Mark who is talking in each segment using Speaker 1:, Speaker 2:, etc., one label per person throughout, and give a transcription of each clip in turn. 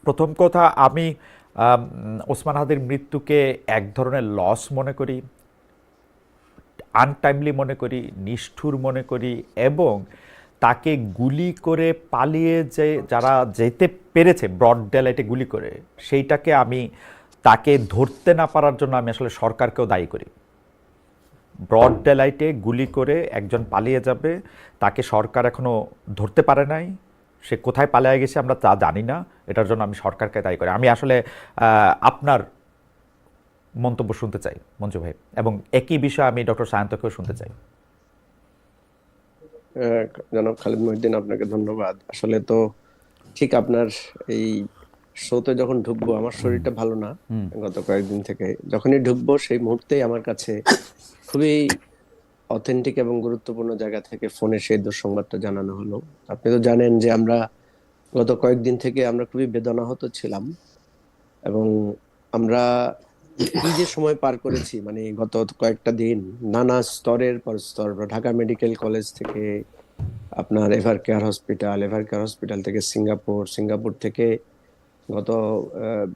Speaker 1: প্রথম কথা আমি ওসমান হাদির মৃত্যুকে এক ধরনের লস মনে করি, আনটাইমলি মনে করি, নিষ্ঠুর মনে করি, এবং তাকে গুলি করে পালিয়ে যে যারা যেতে পেরেছে ব্রড ডেলাইটে গুলি করে, সেইটাকে আমি তাকে ধরতে না পারার জন্য আমি আসলে সরকারকেও দায়ী করি। ব্রড ডেলাইটে গুলি করে একজন পালিয়ে যাবে, তাকে সরকার এখনো ধরতে পারে নাই, সে কোথায় পালিয়ে গেছে আমরা তা জানি না, এটার জন্য আমি সরকারকে দায়ী করি। আমি আসলে আপনার মন্তব্য শুনতে চাই মঞ্জু ভাই, এবং একই বিষয়ে আমি ডক্টর সায়ন্তকেও শুনতে চাই।
Speaker 2: জনাব খালিদ মহিউদ্দিন, আপনাকে ধন্যবাদ। আসলে তো ঠিক আপনার এই শোতে যখন ঢুকবো আমার শরীরটা ভালো না, গত কয়েকদিন থেকে। যখনই ঢুকবো সেই মুহূর্তেই আমার কাছে খুবই অথেন্টিক এবং গুরুত্বপূর্ণ জায়গা থেকে ফোনে সেই দুঃসংবাদটা জানানো হলো। আপনি তো জানেন যে আমরা গত কয়েকদিন থেকে আমরা খুবই বেদনাহত ছিলাম, এবং আমরা কি যে সময় পার করেছি, মানে গত কয়েকটা দিন নানা স্তরের পর স্তর, ঢাকা মেডিকেল কলেজ থেকে আপনার এভার কেয়ার হসপিটাল থেকে সিঙ্গাপুর, সিঙ্গাপুর থেকে গত আহ,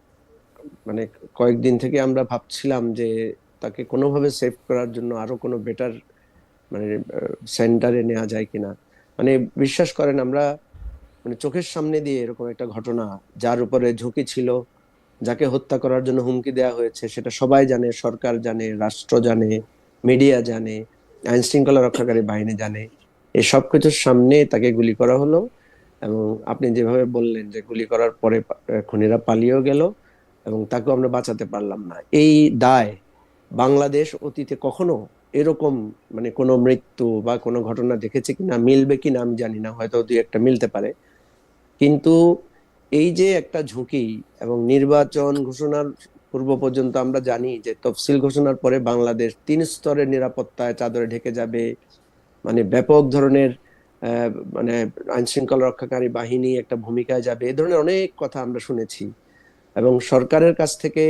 Speaker 2: মানে কয়েকদিন থেকে আমরা ভাবছিলাম যে তাকে কোনোভাবে সেভ করার জন্য আরো কোনো বেটার মানে সেন্টারে নেওয়া যায় কিনা। মানে বিশ্বাস করেন, আমরা মানে চোখের সামনে দিয়ে এরকম একটা ঘটনা, যার উপরে ঝুঁকি ছিল, যাকে হত্যা করার জন্য হুমকি দেওয়া হয়েছে, সেটা সবাই জানে, সরকার জানে, রাষ্ট্র জানে, মিডিয়া জানে, আইন শৃঙ্খলা রক্ষাকারী বাহিনী জানে। এই সবকিছুর সামনে তাকে গুলি করা হলো। এবং আপনি যেভাবে বললেন যে গুলি করার পরে খুনিরা পালিয়েও গেল এবং তাকেও আমরা বাঁচাতে পারলাম না। এই দায় বাংলাদেশ অতীতে কখনো এরকম মানে কোনো মৃত্যু বা কোনো ঘটনা দেখেছে কিনা, মিলবে কিনা আমি জানি না, হয়তো দুই একটা মিলতে পারে। কিন্তু এই যে একটা ঝুঁকি, এবং নির্বাচন ঘোষণার পূর্ব পর্যন্ত আমরা জানি যে তফসিল ঘোষণার পরে বাংলাদেশ 3 স্তরের নিরাপত্তায় চাদরে ঢেকে যাবে, মানে ব্যাপক ধরনের আহ, মানে আইন শৃঙ্খলা রক্ষাকারী বাহিনী একটা ভূমিকায় যাবে, এ ধরনের অনেক কথা আমরা শুনেছি। এবং সরকারের কাছ থেকে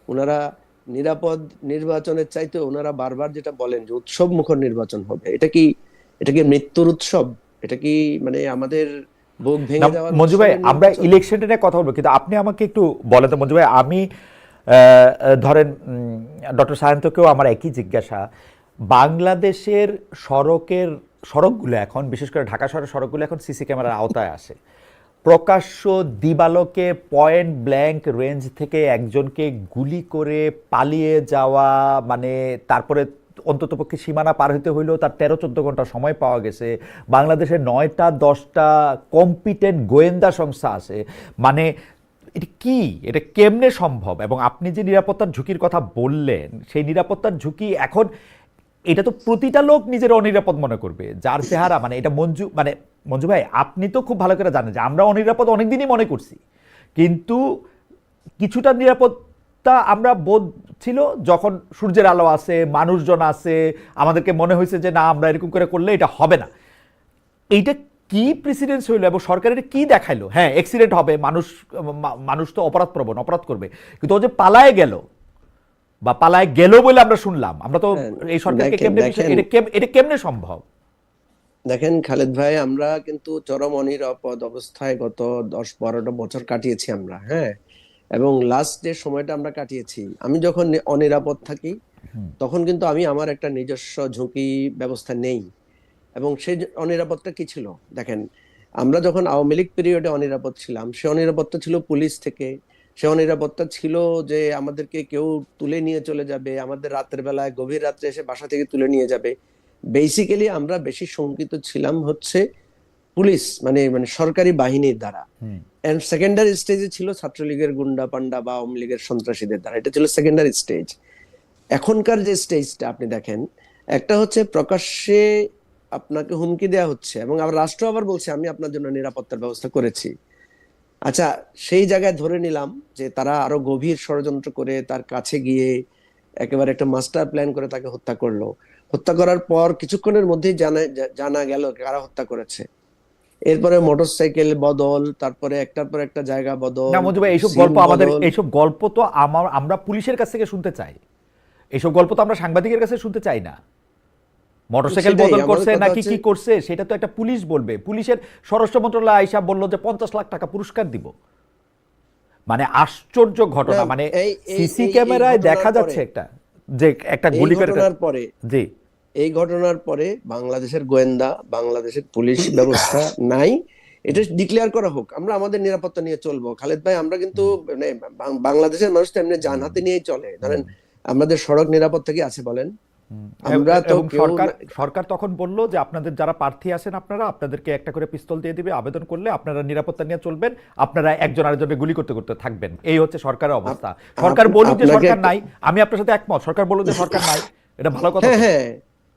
Speaker 2: ওনারা নিরাপদ নির্বাচনের চাইতে ওনারা বারবার যেটা বলেন যে উৎসব মুখর নির্বাচন হবে। এটা কি মৃত্যুর উৎসব? এটা কি মানে আমাদের বুক
Speaker 1: না
Speaker 2: ভেঙে যাওয়ার
Speaker 1: মঞ্জু ভাই,
Speaker 2: উৎসবের
Speaker 1: আমরা
Speaker 2: নির্বাচন?
Speaker 1: ইলেকশনটা নিয়ে কথা বলবো, কিন্তু আপনি আমাকে একটু বলেন তো মঞ্জু ভাই, আমি ধরেন ডক্টর সায়ন্তকেও আমার একই জিজ্ঞাসা। বাংলাদেশের সড়কগুলো এখন, বিশেষ করে ঢাকা শহরের সড়কগুলো এখন সিসি ক্যামেরার আওতায় আসে। প্রকাশ্য দিবালোকে পয়েন্ট ব্ল্যাঙ্ক রেঞ্জ থেকে একজনকে গুলি করে পালিয়ে যাওয়া, মানে তারপরে অন্ততপক্ষে সীমানা পার হইতে হইলেও তার 13-14 ঘন্টা সময় পাওয়া গেছে। বাংলাদেশে 9টা-10টা কম্পিটেন্ট গোয়েন্দা সংস্থা আছে। মানে এটা কি, এটা কেমনে সম্ভব? এবং আপনি যে নিরাপত্তার ঝুঁকির কথা বললেন, সেই নিরাপত্তার ঝুঁকি এখন, এটা তো প্রতিটা লোক নিজের অনিরাপদ মনে করবে যার চেহারা, মানে এটা মঞ্জু ভাই আপনি তো খুব ভালো করে জানেন যে আমরা অনিরাপদ অনেকদিনই মনে করছি, কিন্তু কিছুটা নিরাপত্তা আমরা বোধ ছিল যখন সূর্যের আলো আছে, মানুষজন আছে, আমাদেরকে মনে হয়েছে যে না আমরা এরকম করে করলে এটা হবে না। এইটা কি প্রেসিডেন্স হইলো এবং সরকারের কি দেখাইলো? হ্যাঁ, অ্যাক্সিডেন্ট হবে, মানুষ তো অপরাধপ্রবণ, অপরাধ করবে, কিন্তু ও যে পালায় গেল বা পালায় গেল বলে আমরা শুনলাম, আমরা তো
Speaker 2: হ্যাঁ,
Speaker 1: এই সরকারকে
Speaker 2: দেখেন
Speaker 1: কেমনে
Speaker 2: দেখেন
Speaker 1: এটা কেমনে সম্ভব?
Speaker 2: দেখেন খালেদ ভাই, আমরা কিন্তু চরম অনিরাপদ অবস্থায় গত 10-12টা বছর কাটিয়েছি আমরা। হ্যাঁ, এবং লাস্ট যে সময়টা আমরা কাটিয়েছি, আমি যখন অনিরাপদ থাকি তখন কিন্তু আমি আমার একটা নিজস্ব ঝুঁকি ব্যবস্থা নেই। এবং সেই অনিরাপদটা কি ছিল দেখেন, আমরা যখন আওয়ামী লীগ পিরিয়ডে অনিরাপদ ছিলাম, সে অনিরাপত্তা ছিল পুলিশ থেকে। সে অনিরাপত্তা ছিল যে আমাদেরকে কেউ তুলে নিয়ে চলে যাবে, আমাদের রাতের বেলায় গভীর রাত্রে এসে বাসা থেকে তুলে নিয়ে যাবে। বেসিক্যালি আমরা বেশি শঙ্কিত ছিলাম হচ্ছে পুলিশ, মানে মানে সরকারি বাহিনীর দ্বারা। এন্ড সেকেন্ডারি স্টেজে ছিল ছাত্রলীগের গুন্ডা পান্ডা বা আওয়ামী লীগের সন্ত্রাসীদের দ্বারা। এটা ছিল সেকেন্ডারি স্টেজ। এখনকার যে স্টেজটা আপনি দেখেন, একটা হচ্ছে প্রকাশ্যে আপনাকে হুমকি দেওয়া হচ্ছে, এবং আবার রাষ্ট্র আবার বলছে আমি আপনার জন্য নিরাপত্তার ব্যবস্থা করেছি। আচ্ছা, সেই জায়গায় ধরে নিলাম যে তারা আরো গভীর ষড়যন্ত্র করে তার কাছে গিয়ে একেবারে একটা মাস্টার প্ল্যান করে তাকে হত্যা করলো। হত্যা করার পর কিছুক্ষণের মধ্যেই জানা গেল কারা হত্যা করেছে। এরপরে মোটরসাইকেল বদল, তারপরে একটার পর একটা জায়গা
Speaker 1: না
Speaker 2: বদল,
Speaker 1: মঞ্জু ভাই, সিন বদল। এইসব গল্প তো আমরা পুলিশের কাছ থেকে শুনতে চাই, এইসব গল্প তো আমরা সাংবাদিকের কাছে শুনতে চাই না। মোটরসাইকেল
Speaker 2: সেটাই
Speaker 1: বদল
Speaker 2: আমার
Speaker 1: করছে
Speaker 2: কথা
Speaker 1: নাকি
Speaker 2: হচ্ছে।
Speaker 1: কি করছে সেটা তো একটা পুলিশ বলবে। পুলিশের স্বরাষ্ট্র মন্ত্রণালয় আইসা বললো যে 50 লাখ টাকা পুরস্কার দিব। মানে আশ্চর্য ঘটনা,
Speaker 2: না,
Speaker 1: মানে
Speaker 2: এই এই
Speaker 1: সিসি
Speaker 2: এই এই
Speaker 1: ক্যামেরায়
Speaker 2: ঘটনার
Speaker 1: দেখা
Speaker 2: পরে,
Speaker 1: যাচ্ছে একটা যে একটা
Speaker 2: এই
Speaker 1: গুলি করে
Speaker 2: ঘটনার পরে
Speaker 1: জি
Speaker 2: এই ঘটনার পরে বাংলাদেশের গোয়েন্দা, বাংলাদেশের পুলিশ ব্যবস্থা নাই, এটা ডিক্লেয়ার করা হোক, আমরা আমাদের নিরাপত্তা নিয়ে চলবো। খালেদ ভাই, আমরা কিন্তু মানে বাংলাদেশের মানুষ তো এমনি জান হাতে নিয়েই চলে, ধরেন আমাদের সড়ক নিরাপত্তা কি আছে বলেন? আমরা তো
Speaker 1: এবং
Speaker 2: কেউ
Speaker 1: সরকার সরকার তখন বলল যে আপনাদের যারা প্রার্থী আছেন আপনারা, আপনাদেরকে একটা করে পিস্তল দিয়ে দিবে, আবেদন করলে আপনারা নিরাপত্তা নিয়ে চলবেন, আপনারা একজন আরেকজনকে গুলি করতে করতে থাকবেন। এই হচ্ছে সরকারের অবস্থা। সরকার বলুক যে
Speaker 2: আপনাকে
Speaker 1: সরকার নাই, আমি আপনার সাথে একমত, সরকার বলুক যে সরকার নাই, এটা ভালো কথা
Speaker 2: হ্যাঁ
Speaker 1: তো,
Speaker 2: হ্যাঁ,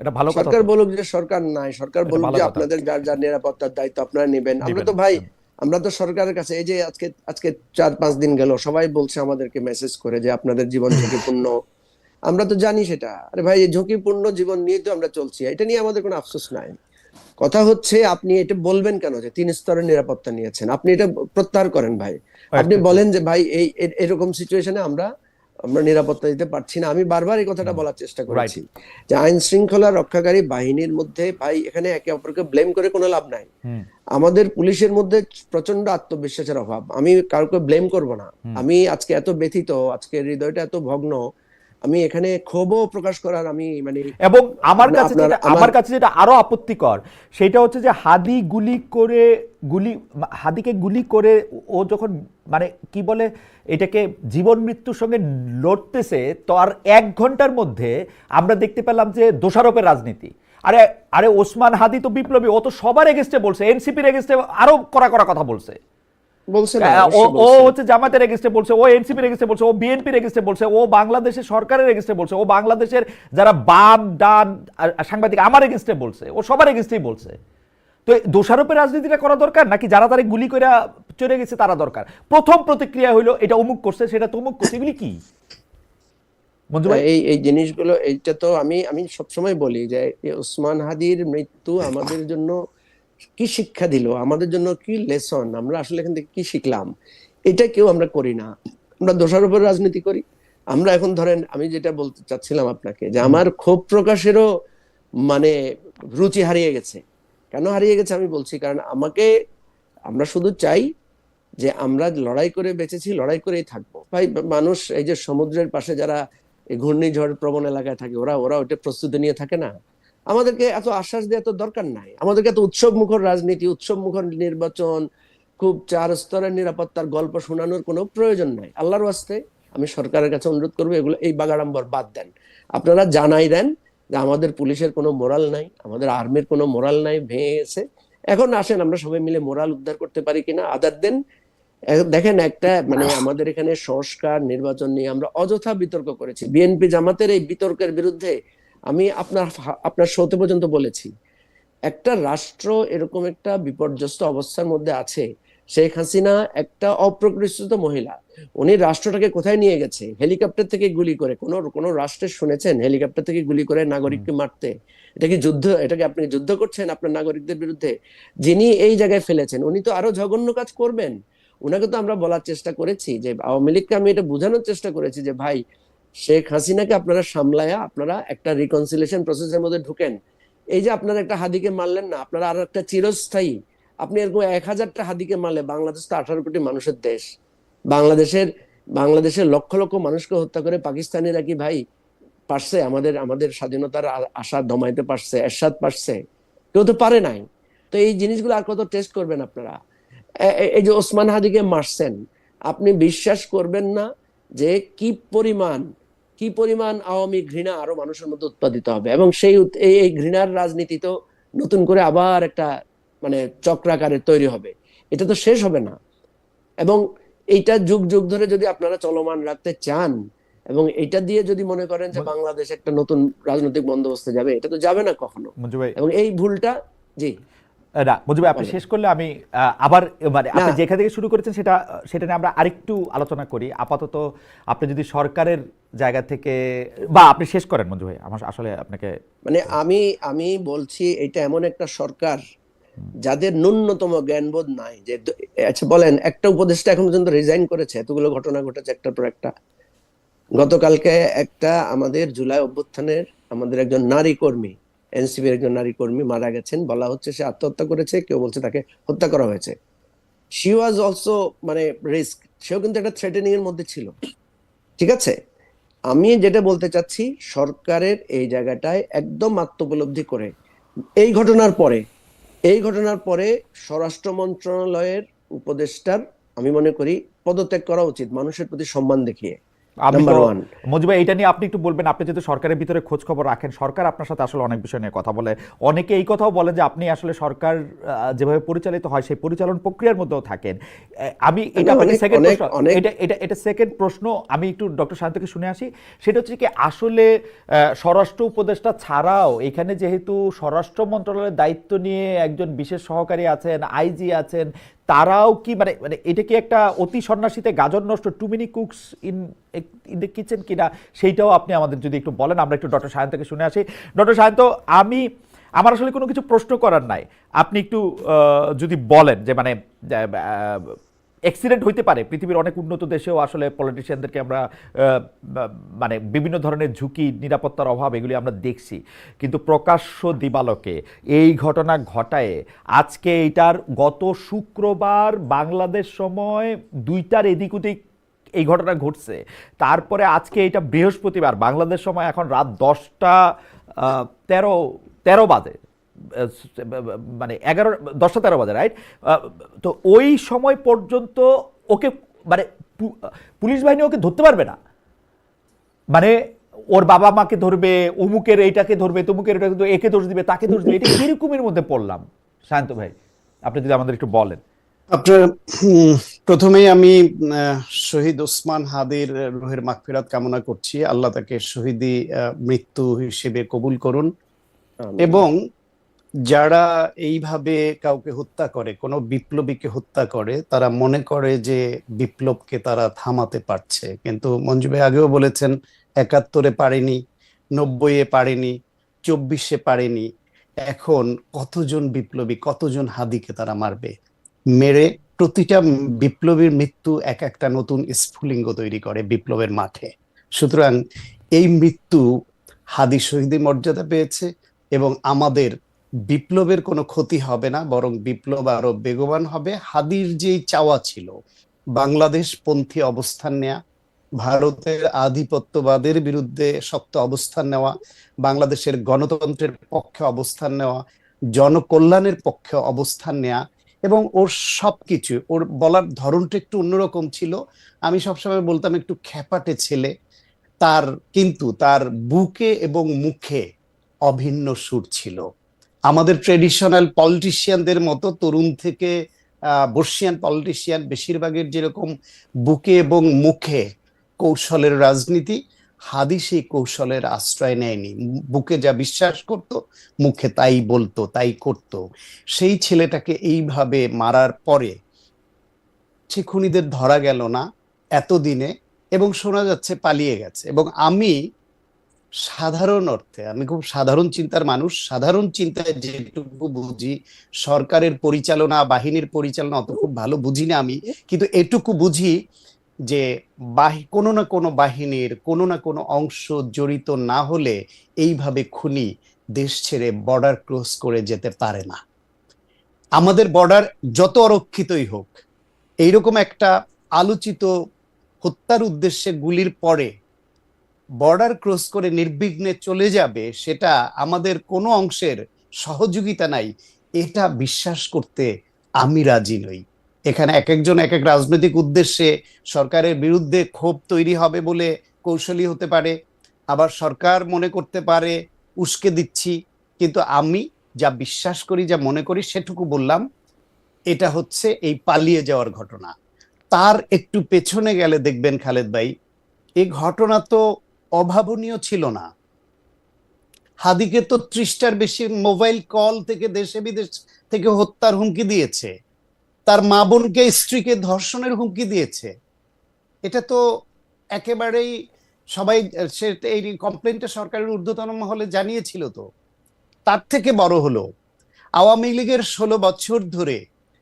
Speaker 1: এটা ভালো কথা
Speaker 2: সরকার
Speaker 1: তো,
Speaker 2: বলুক যে সরকার নাই, সরকার
Speaker 1: এটা
Speaker 2: বলুক
Speaker 1: ভালো
Speaker 2: যে
Speaker 1: কথা
Speaker 2: আপনাদের যার যার নিরাপত্তার দায়িত্ব আপনারা নেবেন। আমরা
Speaker 1: নেবেন।
Speaker 2: তো ভাই, আমরা তো সরকারের কাছে এই যে আজকে আজকে 4-5 দিন গেল সবাই বলছে আমাদেরকে মেসেজ করে যে আপনাদের জীবন ঝুঁকিপূর্ণ। আমরা তো জানি সেটা, আরে ভাই এই ঝুঁকিপূর্ণ জীবন নিয়ে তো আমরা চলছি, এটা নিয়ে আমাদের কোনো আফসোস নাই। কথা হচ্ছে আপনি এটা বলবেন কেন যে 3 স্তরের নিরাপত্তা নিয়েছেন, আপনি এটা প্রত্যাহার করেন ভাই। আপনি বলেন যে ভাই এই এরকম সিচুয়েশনে আমরা আমরা নিরাপত্তা দিতে পারছি না। আমি বারবার এই কথাটা বলার চেষ্টা
Speaker 1: রাইট।
Speaker 2: করেছি যে আইন শৃঙ্খলা রক্ষাকারী বাহিনীর মধ্যে ভাই এখানে একে অপরকে ব্লেম করে কোনো লাভ নাই। আমাদের পুলিশের মধ্যে প্রচন্ড আত্মবিশ্বাসের অভাব, আমি কাউকে ব্লেম করব না। আমি আজকে এত ব্যথিত, আজকে হৃদয়টা এত ভগ্ন, আমি এখানে ক্ষোভও প্রকাশ করার আমি মানে
Speaker 1: এবং আমার কাছে
Speaker 2: আপনার
Speaker 1: যেটা,
Speaker 2: আমার
Speaker 1: আমার কাছে যেটা আরো আপত্তিকর সেটা হচ্ছে যে হাদি গুলি করে, গুলি, হাদিকে গুলি করে ও যখন মানে কি বলে এটাকে জীবন মৃত্যুর সঙ্গে লড়তেছে, তো আর 1 ঘন্টার মধ্যে আমরা দেখতে পেলাম যে দোষারোপের রাজনীতি। আরে আরে ওসমান হাদি তো বিপ্লবী, ও তো সবার এগেস্টে বলছে, এনসিপির এগেস্টে আরো কড়া কড়া কথা বলছে।
Speaker 2: বলছে না,
Speaker 1: ও
Speaker 2: অবশ্যই
Speaker 1: ও
Speaker 2: বলছে।
Speaker 1: হচ্ছে জামাতের এগেস্টে বলছে, ও এনসিপির এগেস্টে বলছে, ও বিএনপির এগেস্টে বলছে, ও বাংলাদেশের সরকারের এগেস্টে বলছে, ও বাংলাদেশের যারা বাম ডান সাংবাদিক আমার এগেস্টে বলছে, ও সবার এগেস্টেই বলছে। তো দোষারোপের রাজনীতিটা করা দরকার নাকি যারা তারা গুলি করে চলে গেছে তারা দরকার? প্রথম প্রতিক্রিয়া হইলো এটা অমুক করছে, সেটা তমুক করছে, এগুলি কি মঞ্জু ভাই?
Speaker 2: এই এই জিনিসগুলো, এইটা তো আমি আমি সবসময় বলি যে এই ওসমান হাদির মৃত্যু আমাদের জন্য কি শিক্ষা দিল, আমাদের জন্য কি লেসন, আমরা আসলে এখান থেকে কি শিখলাম, এটা কেউ আমরা করি না। আমরা দোষারোপের রাজনীতি করি। আমরা এখন ধরেন, আমি যেটা বলতে চাচ্ছিলাম আপনাকে, যে আমার ক্ষোভ প্রকাশেরও মানে রুচি হারিয়ে গেছে। কেন হারিয়ে গেছে আমি বলছি, কারণ আমাকে, আমরা শুধু চাই যে আমরা লড়াই করে বেঁচেছি, লড়াই করেই থাকবো ভাই। মানুষ এই যে সমুদ্রের পাশে যারা এই ঘূর্ণিঝড় প্রবণ এলাকায় থাকে, ওরা ওরা ওটা প্রস্তুতি নিয়ে থাকে না। আমাদেরকে এত আশ্বাস দেওয়া তো দরকার নাই, আমাদেরকে এত উৎসব মুখর রাজনীতি, উৎসব মুখর নির্বাচন, খুব 4 স্তরের নিরাপত্তার গল্প শোনানোর কোনো প্রয়োজন নাই। আল্লাহর ওয়াস্তে আমি সরকারের কাছে অনুরোধ করবো, এগুলো এই বাগাড়ম্বর বাদ দেন। আপনারা জানাই দেন যে আমাদের পুলিশের কোনো মোরাল নাই, আমাদের আর্মির কোনো মোরাল নাই, ভেঙে গেছে। এখন আসেন আমরা সবাই মিলে মোরাল উদ্ধার করতে পারি কিনা আদার দেন। দেখেন একটা মানে আমাদের এখানে সংস্কার নির্বাচন নিয়ে আমরা অযথা বিতর্ক করেছি, বিএনপি জামাতের এই বিতর্কের বিরুদ্ধে আমি আপনার আপনার শোতে পর্যন্ত বলেছি। একটা রাষ্ট্র এরকম একটা বিপর্যস্ত অবস্থার মধ্যে আছে, শেখ হাসিনা একটা অপ্রতিষ্ঠিত মহিলা, উনি রাষ্ট্রটাকে কোথায় নিয়ে গেছে? হেলিকপ্টার থেকে গুলি করে। কোন কোন রাষ্ট্রে শুনেছেন হেলিকপ্টার থেকে গুলি করে নাগরিককে মারতে? এটা কি যুদ্ধ? এটাকে আপনি যুদ্ধ করছেন আপনার নাগরিকদের বিরুদ্ধে? যিনি এই জায়গায় ফেলেছেন উনি তো আরো জঘন্য কাজ করবেন। উনাকে তো আমরা বলার চেষ্টা করেছি, যে আওয়ামী লীগকে আমি এটা বোঝানোর চেষ্টা করেছি যে ভাই, শেখ হাসিনাকে আপনারা সামলায়া আপনারা একটা রিকনসিলিয়েশন প্রসেসের মধ্যে ঢুকেন। এই যে আপনারা একটা হাদিকে মারলেন না, আপনারা আর একটা চিরস্থায়ী, আপনি এরকম 1000টা হাদিকে মারলে, বাংলাদেশ তো 18 কোটি মানুষের দেশ, বাংলাদেশের বাংলাদেশের লক্ষ লক্ষ মানুষকে হত্যা করে পাকিস্তানিরা কি ভাই পারছে আমাদের আমাদের স্বাধীনতার আশা দমাইতে পারছে? এরশাদ পারছে? কেউ তো পারে নাই। তো এই জিনিসগুলো আর কত টেস্ট করবেন আপনারা? এই যে ওসমান হাদিকে মারছেন, আপনি বিশ্বাস করবেন না যে কি পরিমাণ আওয়ামী ঘৃণা আরো মানুষের মধ্যে উৎপাদিত হবে, এবং সেই এই ঘৃণার রাজনীতি তো নতুন করে আবার একটা মানে চক্রাকারে তৈরি হবে, এটা তো শেষ হবে না। এবং এইটা যুগ যুগ ধরে যদি আপনারা চলমান রাখতে চান, এবং এটা দিয়ে যদি মনে করেন যে বাংলাদেশ একটা নতুন রাজনৈতিক বন্দোবস্তে যাবে, এটা তো যাবে না কখনো।
Speaker 1: মঞ্জু ভাই,
Speaker 2: এবং এই ভুলটা, জি
Speaker 1: না মঞ্জু ভাই, আপনি
Speaker 2: বলেন।
Speaker 1: শেষ করলে আমি আবার মানে
Speaker 2: না,
Speaker 1: আপনি যেখান থেকে শুরু করেছেন সেটা সেটা নিয়ে আমরা আরেকটু আলোচনা করি। আপাতত আপনি যদি সরকারের জায়গা থেকে, বা আপনি শেষ করেন মঞ্জু ভাই, আমার আসলে আপনাকে
Speaker 2: মানে আমি আমি বলছি এটা এমন একটা সরকার যাদের ন্যূনতম জ্ঞানবোধ নাই। যে আচ্ছা বলেন, একটা উপদেষ্টা এখন পর্যন্ত রিজাইন করেছে, এতগুলো ঘটনা ঘটেছে একটার পর একটা। গতকালকে একটা আমাদের জুলাই অভ্যুত্থানের আমাদের একজন নারী কর্মী, এনসিপির একজন নারী কর্মী মারা গেছেন, বলা হচ্ছে সে আত্মহত্যা করেছে, কেউ বলছে তাকে হত্যা করা হয়েছে। শি ওয়াজ অলসো মানে রিস্ক, সেও কিন্তু একটা থ্রেটেনিং এর মধ্যে ছিল। ঠিক আছে, আমি যেটা বলতে চাচ্ছি, সরকারের এই জায়গাটায় একদম আত্মোপলব্ধি করে এই ঘটনার পরে এই ঘটনার পরে স্বরাষ্ট্র মন্ত্রণালয়ের উপদেষ্টার আমি মনে করি পদত্যাগ করা উচিত, মানুষের প্রতি সম্মান দেখিয়ে।
Speaker 1: আমি
Speaker 2: নাম্বার
Speaker 1: তো
Speaker 2: ওয়ান।
Speaker 1: মজিব ভাই, এটা নিয়ে আপনি একটু বলবেন। আপনি যেহেতু সরকারের ভিতরে খোঁজ খবর রাখেন, সরকার আপনার সাথে আসলে অনেক বিষয় নিয়ে কথা বলে। অনেকে এই কথাও বলেন যে আপনি আসলে সরকার যেভাবে পরিচালিত হয় সেই পরিচালন প্রক্রিয়ার মধ্যেও থাকেন। আমি এটা
Speaker 2: না,
Speaker 1: আপনাকে
Speaker 2: অনেক
Speaker 1: সেকেন্ড
Speaker 2: অনেক
Speaker 1: প্রশ্ন,
Speaker 2: অনেক
Speaker 1: এটা সেকেন্ড প্রশ্ন আমি একটু ডক্টর শান্তকে শুনে আসি। সেটা হচ্ছে কি, আসলে স্বরাষ্ট্র উপদেষ্টা ছাড়াও এখানে যেহেতু স্বরাষ্ট্র মন্ত্রণালয়ের দায়িত্ব নিয়ে একজন বিশেষ সহকারী আছেন, আইজি আছেন, তারাও কি মানে মানে এটা কি একটা অতি সন্ন্যাসীতে গাজন নষ্ট, too many cooks in in the kitchen কিনা, সেইটাও আপনি আমাদের যদি একটু বলেন। আমরা একটু ডক্টর সায়ন্তকে শুনে আসি। ডক্টর সায়ন্ত, আমার আসলে কোনো কিছু প্রশ্ন করার নাই, আপনি একটু যদি বলেন যে মানে অ্যাক্সিডেন্ট হইতে পারে, পৃথিবীর অনেক উন্নত দেশেও আসলে পলিটিশিয়ানদেরকে আমরা মানে বিভিন্ন ধরনের ঝুঁকি, নিরাপত্তার অভাব এগুলি আমরা দেখছি, কিন্তু প্রকাশ্য দিবালোকে এই ঘটনা ঘটায় আজকে এইটার গত শুক্রবার বাংলাদেশ সময় 2টার এদিক ওদিক এই ঘটনা ঘটছে। তারপরে আজকে এটা বৃহস্পতিবার বাংলাদেশ সময় এখন রাত 10টা 13 13 বাজে, মানে 11 10টা 13 বাজে, রাইট? তো ওই সময় পর্যন্ত ওকে মানে পুলিশ বাহিনী ওকে ধরতে পারবে না। মানে ওর বাবা মাকে ধরবে, অমুকের এইটাকে ধরবে, তমুকের এটাকে ধরবে, একে দোষ দিবে, তাকে দোষ দিবে। এটা কিরকমের মধ্যে পড়লাম শান্ত ভাই, আপনি যদি আমাদের একটু বলেন।
Speaker 3: আপনার প্রথমেই আমি আহ, শহীদ ওসমান হাদির রুহের মাগফিরাত কামনা করছি। আল্লাহ তাকে শহীদি মৃত্যু হিসেবে কবুল করুন।
Speaker 2: আমিন।
Speaker 3: এবং যারা এইভাবে কাউকে হত্যা করে, কোনো বিপ্লবীকে হত্যা করে, তারা মনে করে যে বিপ্লবকে তারা থামাতে পারছে। কিন্তু মঞ্জু ভাই আগেও বলেছেন, 71-এ পারেনি, 90-এ পারেনি, 24-এ পারেনি। এখন কতজন বিপ্লবী, কতজন হাদিকে তারা মারবে? মেরে প্রতিটা বিপ্লবীর মৃত্যু এক একটা নতুন স্ফুলিঙ্গ তৈরি করে বিপ্লবের মাঠে। সুতরাং এই মৃত্যু হাদি শহীদি মর্যাদা পেয়েছে এবং আমাদের বিপ্লবের কোনো ক্ষতি হবে না, বরং বিপ্লব আরো বেগবান হবে। হাদির যেই চাওয়া ছিল বাংলাদেশ পন্থী অবস্থান নেয়া, ভারতের আধিপত্যবাদের বিরুদ্ধে শক্ত অবস্থান নেওয়া, বাংলাদেশের গণতন্ত্রের পক্ষে অবস্থান নেওয়া, জনকল্যাণের পক্ষে অবস্থান নেওয়া, এবং ওর সবকিছু, ওর বলার ধরনটা একটু অন্যরকম ছিল। আমি সবসময় বলতাম একটু খ্যাপাটে ছেলে, তার কিন্তু তার বুকে এবং মুখে অভিন্ন সুর ছিল। আমাদের ট্রেডিশনাল পলিটিশিয়ানদের মতো তরুণ থেকে বর্ষিয়ান পলিটিশিয়ান বেশিরভাগের যেরকম বুকে এবং মুখে কৌশলের রাজনীতি, হাদি সেই কৌশলের আশ্রয় নেয়নি। বুকে যা বিশ্বাস করত, মুখে তাই বলতো, তাই করত। সেই ছেলেটাকে এইভাবে মারার পরে সে খুনিদের ধরা গেল না এতদিনে, এবং শোনা যাচ্ছে পালিয়ে গেছে। এবং আমি সাধারণ অর্থে, আমি খুব সাধারণ চিন্তার মানুষ, সাধারণ চিন্তায় যেটুকু বুঝি, সরকারের পরিচালনা, বাহিনীর পরিচালনা অত খুব ভালো বুঝি না আমি, কিন্তু এটুকু বুঝি যে কোনো না কোনো বাহিনীর কোনো না কোনো অংশ জড়িত না হলে এইভাবে খুনি দেশ ছেড়ে বর্ডার ক্রস করে যেতে পারে না। আমাদের বর্ডার যত অরক্ষিতই হোক, এইরকম একটা আলোচিত হত্যার উদ্দেশ্যে গুলির পরে বর্ডার ক্রস করে নির্বিঘ্নে চলে যাবে, সেটা আমাদের কোনো অংশের সহযোগিতা নাই, এটা বিশ্বাস করতে আমি রাজি নই। এখানে এক একজন এক এক রাজনৈতিক উদ্দেশ্যে সরকারের বিরুদ্ধে ক্ষোভ তৈরি হবে বলে কৌশলী হতে পারে, আবার সরকার মনে করতে পারে উস্কে দিচ্ছি। কিন্তু আমি যা বিশ্বাস করি, যা মনে করি, সেটুকু বললাম। এটা হচ্ছে এই পালিয়ে যাওয়ার ঘটনা। তার একটু পেছনে গেলে দেখবেন খালেদ ভাই, এই ঘটনা তো অভাবনীয় ছিল না। হাদিকে তো 30টার বেশি মোবাইল কল থেকে দেশে বিদেশ থেকে হত্যার হুমকি দিয়েছে, তার মা বোনকে, স্ত্রীকে ধর্ষণের হুমকি দিয়েছে। এটা তো একেবারেই সবাই, সে এই কমপ্লেনটা সরকারের ঊর্ধ্বতন মহলে জানিয়েছিল। তো তার থেকে বড় হলো, আওয়ামী লীগের 16 বছর ধরে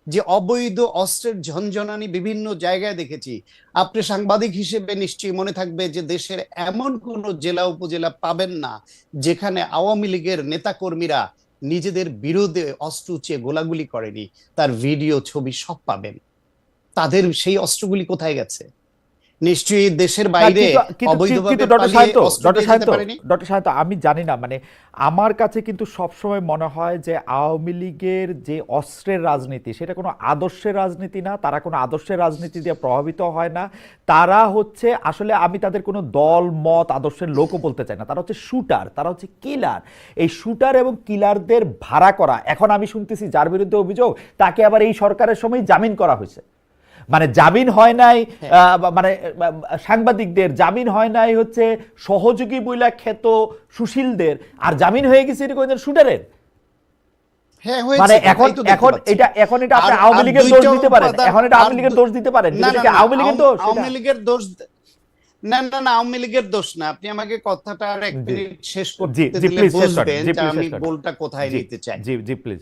Speaker 3: যে অবৈধ অস্ত্রের ঝনঝনানি বিভিন্ন জায়গায় দেখেছি। আপনি সাংবাদিক হিসেবে নিশ্চয়ই মনে থাকবে যে দেশের এমন কোন জেলা উপজেলা পাবেন না যেখানে আওয়ামী লীগের নেতাকর্মীরা নিজেদের বিরুদ্ধে অস্ত্র উঁচিয়ে গোলাগুলি করেনি। তার ভিডিও, ছবি সব পাবেন। তাদের সেই অস্ত্রগুলি কোথায় গেছে? নিশ্চয়ই দেশের
Speaker 1: না,
Speaker 3: বাইরে
Speaker 1: কিন্তু
Speaker 3: অবৈধভাবে
Speaker 1: ডক্টর
Speaker 3: পালিয়ে
Speaker 1: সায়ন্ত,
Speaker 3: অস্ত্র নিয়ে যেতে পারেনি।
Speaker 1: ডক্টর সায়ন্ত, আমি জানি না, মানে আমার কাছে কিন্তু সবসময় মনে হয় যে আওয়ামী লীগের যে অস্ত্রের রাজনীতি, সেটা কোনো আদর্শের রাজনীতি না, তারা কোনো আদর্শের রাজনীতি দিয়ে প্রভাবিত হয় না। তারা হচ্ছে আসলে, আমি তাদের কোনো দল মত আদর্শের লোকও বলতে চাই না, তারা হচ্ছে শুটার, তারা হচ্ছে কিলার। এই শুটার এবং কিলারদের ভাড়া করা, এখন আমি শুনতেছি যার বিরুদ্ধে অভিযোগ তাকে আবার এই সরকারের সময় জামিন করা হয়েছে। মানে জামিন হয় নাই, মানে সাংবাদিকদের জামিন হয় নাই, হচ্ছে সহযোগী বইলা খ্যাত সুশীলদের, আর জামিন হয়ে গেছে এরকম শুটারের।
Speaker 3: হ্যাঁ
Speaker 1: মানে
Speaker 3: হয়েছে তো,
Speaker 1: এখন
Speaker 3: তাই তো দেখতে
Speaker 1: এখন
Speaker 3: পাচ্ছি।
Speaker 1: এটা এখন এটা আপনি
Speaker 3: আর
Speaker 1: আওয়ামী
Speaker 3: আর
Speaker 1: লীগের দোষ
Speaker 3: দুইটা
Speaker 1: দিতে পারেন,
Speaker 3: উপাদান,
Speaker 1: এখন এটা
Speaker 3: আর
Speaker 1: আওয়ামী লীগের দোষ দিতে পারেন,
Speaker 3: না
Speaker 1: কিন্তু
Speaker 3: না
Speaker 1: এটা কি
Speaker 3: না,
Speaker 1: আওয়ামী লীগের দোষ?
Speaker 3: আওয়ামী লীগের দোষ, না না না, আওয়ামী লীগের দোষ না। আপনি আমাকে কথাটা আর এক
Speaker 1: জি
Speaker 3: মিনিট শেষ
Speaker 1: জি
Speaker 3: করতে
Speaker 1: জি,
Speaker 3: দিলে
Speaker 1: প্লিজ শেষ করেন,
Speaker 3: বুঝবেন
Speaker 1: জি
Speaker 3: যে
Speaker 1: প্লিজ
Speaker 3: আমি
Speaker 1: শেষ করেন,
Speaker 3: গোলটা কোথায়
Speaker 1: জি
Speaker 3: নিতে চাই।
Speaker 1: জি জি প্লিজ।